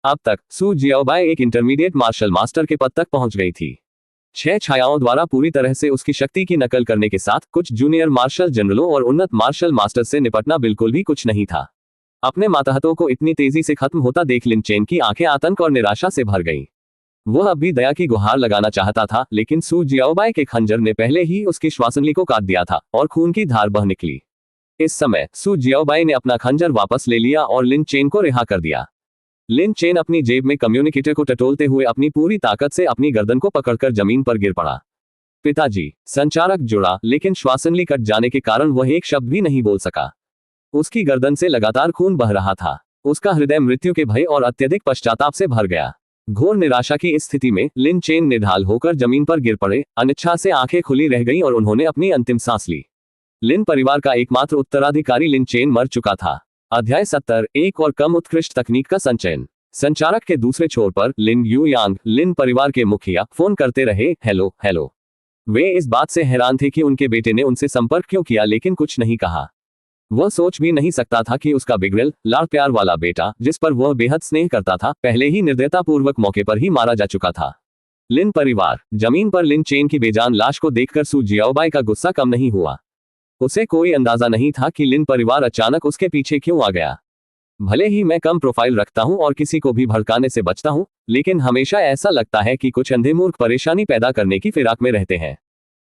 अब तक सू जियाओबाई एक इंटरमीडिएट मार्शल मास्टर के पद तक पहुंच गई थी। 6 छायाओं द्वारा पूरी तरह से उसकी शक्ति की नकल करने के साथ कुछ जूनियर मार्शल जनरलों और उन्नत मार्शल मास्टर से निपटना बिल्कुल भी कुछ नहीं था। अपने मातहतों को इतनी तेजी से खत्म होता देख लिन चेन की आंखें आतंक और निराशा से भर गईं। वह अब भी दया की गुहार लगाना चाहता था, लेकिन सू जियाओबाई के खंजर ने पहले ही उसकी श्वासनली को काट दिया था और खून की धार बह निकली। इस समय सू जियाओबाई ने अपना खंजर वापस ले लिया और लिन चेन को रिहा कर दिया। लिन चेन अपनी जेब में कम्युनिकेटर को टटोलते हुए अपनी पूरी ताकत से अपनी गर्दन को पकड़कर जमीन पर गिर पड़ा। पिताजी, संचारक जुड़ा, लेकिन श्वासनली कट जाने के कारण वह एक शब्द भी नहीं बोल सका। उसकी गर्दन से लगातार खून बह रहा था। उसका हृदय मृत्यु के भय और अत्यधिक पश्चाताप से भर गया। घोर निराशा की इस स्थिति में लिन चेन निढाल होकर जमीन पर गिर पड़े। अनिच्छा से आंखें खुली रह गईं और उन्होंने अपनी अंतिम सांस ली। लिन परिवार का एकमात्र उत्तराधिकारी लिन चेन मर चुका था। अध्याय 70, एक और कम उत्कृष्ट तकनीक का संचयन। संचारक के दूसरे छोर पर लिन युयांग, लिन परिवार के मुखिया, फोन करते रहे, हेलो हेलो। वे इस बात से हैरान थे कि उनके बेटे ने उनसे संपर्क क्यों किया, लेकिन कुछ नहीं कहा। वह सोच भी नहीं सकता था कि उसका बिगड़ेल, लाड़ प्यार वाला बेटा, जिस पर वह बेहद स्नेह करता था, पहले ही निर्दयतापूर्वक मौके पर ही मारा जा चुका था। लिन परिवार। जमीन पर लिन चेन की बेजान लाश को देखकर सू जियाओबाई का गुस्सा कम नहीं हुआ। उसे कोई अंदाजा नहीं था कि लिन परिवार अचानक उसके पीछे क्यों आ गया। भले ही मैं कम प्रोफाइल रखता हूं और किसी को भी भड़काने से बचता हूं, लेकिन हमेशा ऐसा लगता है कि कुछ अंधे मूर्ख परेशानी पैदा करने की फिराक में रहते हैं।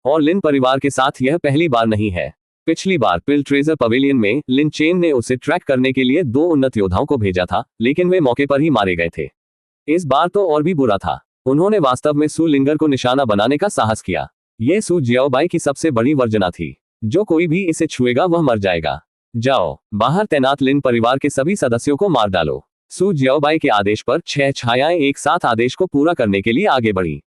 और लिन परिवार के साथ यह पहली बार नहीं है। पिछली बार पिल ट्रेजर पवेलियन में लिन चेन ने उसे ट्रैक करने के लिए 2 उन्नत योद्धाओं को भेजा था, लेकिन वे मौके पर ही मारे गए थे। इस बार तो और भी बुरा था। उन्होंने वास्तव में सू लिंगर को निशाना बनाने का साहस किया। यह सू जियाओबाई की सबसे बड़ी वर्जना थी। जो कोई भी इसे छुएगा वह मर जाएगा। जाओ, बाहर तैनात लिन परिवार के सभी सदस्यों को मार डालो। सू जियाओबाई के आदेश पर 6 छायाएं एक साथ आदेश को पूरा करने के लिए आगे बढ़ी।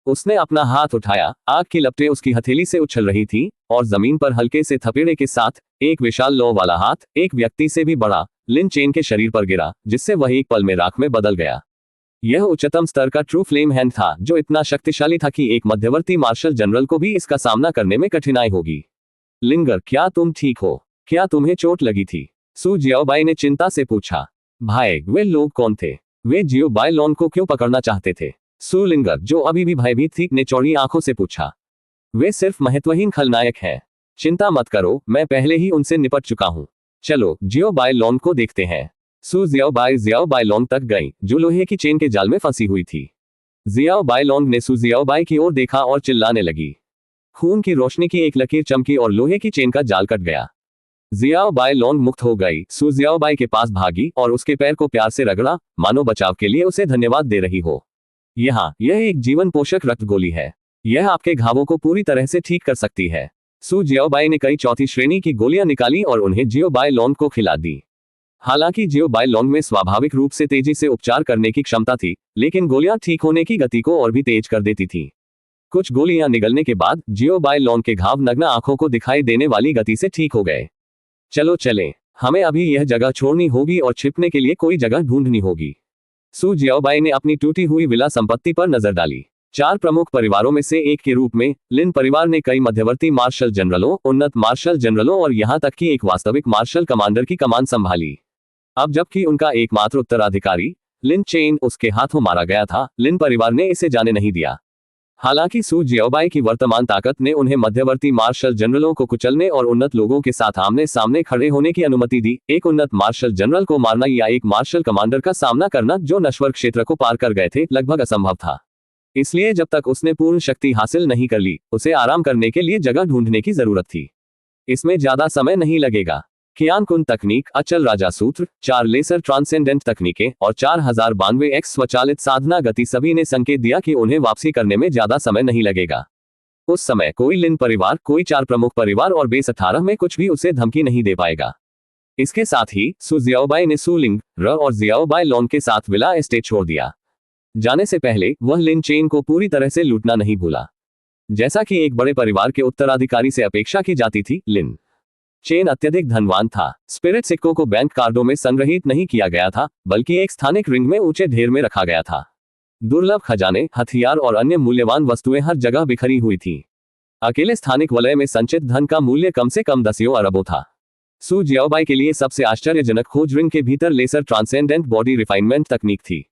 उसने अपना हाथ उठाया, आग की लपटें उसकी हथेली से उछल रही थी, और जमीन पर हल्के से थपेड़े के साथ एक विशाल लौ वाला हाथ, एक व्यक्ति से भी बड़ा, लिन चेन के शरीर पर गिरा, जिससे वह एक पल में राख में बदल गया। यह उच्चतम स्तर का ट्रू फ्लेम हैंड था, जो इतना शक्तिशाली था कि एक मध्यवर्ती मार्शल जनरल को भी इसका सामना करने में कठिनाई होगी। लिंगर, क्या तुम ठीक हो? क्या तुम्हें चोट लगी थी? सू जियाओबाई ने चिंता से पूछा। भाई, वे लोग कौन थे? वे जियो बाय लॉन को क्यों पकड़ना चाहते थे? सू लिंगर, जो अभी भी भयभीत थी, ने चौड़ी आंखों से पूछा। वे सिर्फ महत्वहीन खलनायक हैं। चिंता मत करो, मैं पहले ही उनसे निपट चुका हूं। चलो जियो बाय लॉन को देखते हैं। सू जियाओ बाय लॉन्ग तक गई, जो लोहे की चेन के जाल में फंसी हुई थी। जियाओ बाय लॉन्ग ने सू जियाओ बाई की ओर देखा और चिल्लाने लगी। खून की रोशनी की एक लकीर चमकी और लोहे की चेन का जाल कट गया। जियाओ बाय लॉन्ग मुक्त हो गई। सू जियाओ बाई के पास भागी और उसके पैर को प्यार से रगड़ा, मानो बचाव के लिए उसे धन्यवाद दे रही हो। यह एक जीवन पोषक रक्त गोली है। यह आपके घावों को पूरी तरह से ठीक कर सकती है। सू जियाओ बाई ने कई चौथी श्रेणी की गोलियां निकाली और उन्हें जियो बाय लॉन्ग को खिला दी। हालांकि जियो बाय लॉन्ग में स्वाभाविक रूप से तेजी से उपचार करने की क्षमता थी, लेकिन गोलियां ठीक होने की गति को और भी तेज कर देती थी। कुछ गोलियां निगलने के बाद जियो बाय लॉन्ग के घाव नग्न आंखों को दिखाई देने वाली गति से ठीक हो गए। चलो चलें, हमें अभी यह जगह छोड़नी होगी और छिपने के लिए कोई जगह ढूंढनी होगी। सू जियाओबाई ने अपनी टूटी हुई विला संपत्ति पर नजर डाली। 4 प्रमुख परिवारों में से एक के रूप में लिन परिवार ने कई मध्यवर्ती मार्शल जनरलों, उन्नत मार्शल जनरलों और यहां तक कि एक वास्तविक मार्शल कमांडर की कमान संभाली। अब जबकि उनका एकमात्र उत्तराधिकारी लिन चेन उसके हाथों मारा गया था, लिन परिवार ने इसे जाने नहीं दिया। हालांकि सू जियाओबाई की वर्तमान ताकत ने उन्हें मध्यवर्ती मार्शल जनरलों को कुचलने और उन्नत लोगों के साथ आमने सामने खड़े होने की अनुमति दी। एक उन्नत मार्शल जनरल को मारना या एक मार्शल कमांडर का सामना करना जो नश्वर क्षेत्र को पार कर गए थे, लगभग असंभव था। इसलिए जब तक उसने पूर्ण शक्ति हासिल नहीं कर ली, उसे आराम करने के लिए जगह ढूंढने की जरूरत थी। इसमें ज्यादा समय नहीं लगेगा। कियान कुन तकनीक, अचल राजा सूत्र, 4 लेसर ट्रांसेंडेंट तकनीकें और 4092 एक्स स्वचालित साधना गति सभी ने संकेत दिया कि उन्हें वापसी करने में ज्यादा समय नहीं लगेगा। उस समय कोई लिन परिवार, कोई 4 प्रमुख परिवार और बेस 18 में कुछ भी उसे धमकी नहीं दे पाएगा। इसके साथ ही सू जियाओबाई ने सू लिंग र और जियाओ बाय लॉन्ग के साथ विला एस्टेट छोड़ दिया। जाने से पहले वह लिन चेन को पूरी तरह से लूटना नहीं भूला। जैसा कि एक बड़े परिवार के उत्तराधिकारी से अपेक्षा की जाती थी, लिन चेन अत्यधिक धनवान था। स्पिरिट सिक्कों को बैंक कार्डों में संग्रहित नहीं किया गया था, बल्कि एक स्थानिक रिंग में ऊंचे ढेर में रखा गया था। दुर्लभ खजाने, हथियार और अन्य मूल्यवान वस्तुएं हर जगह बिखरी हुई थीं। अकेले स्थानिक वलय में संचित धन का मूल्य कम से कम 10 अरबों था। सू जियाओबाई के लिए सबसे आश्चर्यजनक खोज रिंग के भीतर लेसर ट्रांसेंडेंट बॉडी रिफाइनमेंट तकनीक थी।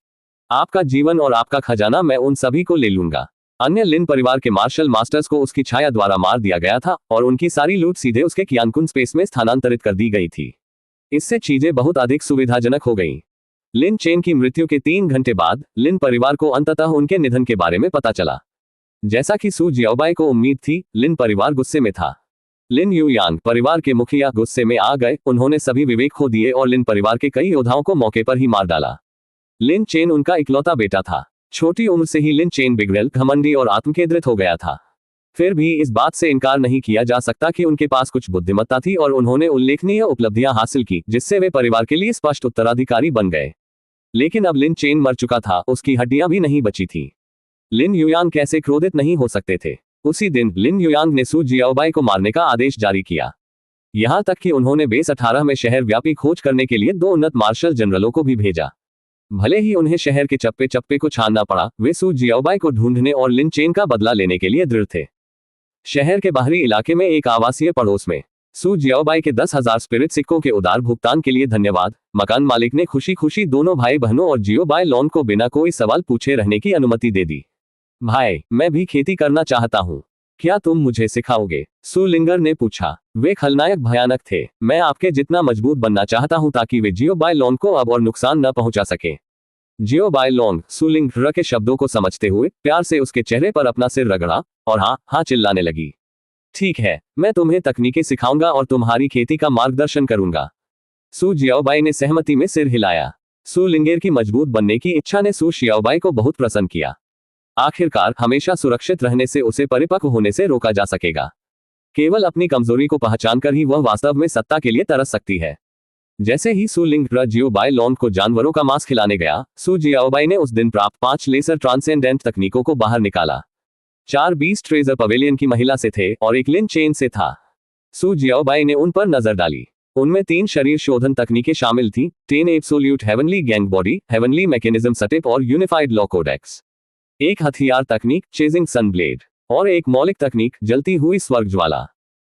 आपका जीवन और आपका खजाना, मैं उन सभी को ले लूंगा। अन्य लिन परिवार के मार्शल मास्टर्स को उसकी छाया द्वारा मार दिया गया था और उनकी सारी लूट सीधे उसके कियानकुन स्पेस में स्थानांतरित कर दी गई थी। इससे चीजें बहुत अधिक सुविधाजनक हो गईं। लिन चेन की मृत्यु के 3 घंटे बाद लिन परिवार को अंततः उनके निधन के बारे में पता चला। जैसा कि सू जियाओबाई को उम्मीद थी, लिन परिवार गुस्से में था। लिन युयांग, परिवार के मुखिया, गुस्से में आ गए। उन्होंने सभी विवेक खो दिए और लिन परिवार के कई योद्धाओं को मौके पर ही मार डाला। लिन चेन उनका इकलौता बेटा था। छोटी उम्र से ही लिन चेन बिगड़ैल, घमंडी और आत्मकेंद्रित हो गया था। फिर भी इस बात से इनकार नहीं किया जा सकता कि उनके पास कुछ बुद्धिमत्ता थी और उन्होंने उल्लेखनीय उपलब्धियां हासिल की, जिससे वे परिवार के लिए स्पष्ट उत्तराधिकारी बन गए। लेकिन अब लिन चेन मर चुका था, उसकी हड्डियां भी नहीं बची थी। लिन युयांग कैसे क्रोधित नहीं हो सकते थे। उसी दिन लिन युयांग ने सू जियाओबाई को मारने का आदेश जारी किया। यहां तक कि उन्होंने बेस 18 में शहर व्यापी खोज करने के लिए 2 उन्नत मार्शल जनरलों को भी भेजा। भले ही उन्हें शहर के चप्पे चप्पे को छानना पड़ा, वे सू जियाओबाई को ढूंढने और लिन चेन का बदला लेने के लिए दृढ़ थे। शहर के बाहरी इलाके में एक आवासीय पड़ोस में सू जियाओबाई के 10,000 स्पिरिट सिक्कों के उदार भुगतान के लिए धन्यवाद। मकान मालिक ने खुशी खुशी दोनों भाई बहनों और जियो बाय लॉन्ग को बिना कोई सवाल पूछे रहने की अनुमति दे दी। भाई, मैं भी खेती करना चाहता हूँ। क्या तुम मुझे सिखाओगे? सु लिंगर ने पूछा। वे खलनायक भयानक थे। मैं आपके जितना मजबूत बनना चाहता हूं ताकि वे जियो बाय लोन को अब और नुकसान न पहुंचा सके। जियो बाय लोन, सु लिंगर के शब्दों को समझते हुए प्यार से उसके चेहरे पर अपना सिर रगड़ा और हाँ हाँ चिल्लाने लगी। ठीक है, मैं तुम्हें तकनीकें सिखाऊंगा और तुम्हारी खेती का मार्गदर्शन करूंगा। सु जियाओबाई ने सहमति में सिर हिलाया। सु लिंगर की मजबूत बनने की इच्छा ने सु शियाओबाई को बहुत प्रसन्न किया। आखिरकार हमेशा सुरक्षित रहने से उसे परिपक्व होने से रोका जा सकेगा। केवल अपनी कमजोरी को पहचानकर ही वह वास्तव में सत्ता के लिए तरस सकती है। जैसे ही सु लिंगर जियो बाय लोन को जानवरों का मांस खिलाने गया, सु जियाओबाई ने उस दिन प्राप्त 5 लेसर ट्रांसेंडेंट तकनीकों को बाहर निकाला। 4 बीस्ट ट्रेजर पवेलियन की महिला से थे और एक लिन चेन से था। सु जियाओबाई ने उन पर नजर डाली। उनमें 3 शरीर शोधन तकनीकें शामिल थीं, 10 absolute heavenly gang body, heavenly mechanism सटिप और यूनिफाइड लॉ कोडेक्स। एक हथियार तकनीक, चेजिंग सन ब्लेड, और एक मौलिक तकनीक, जलती हुई स्वर्ग ज्वाला।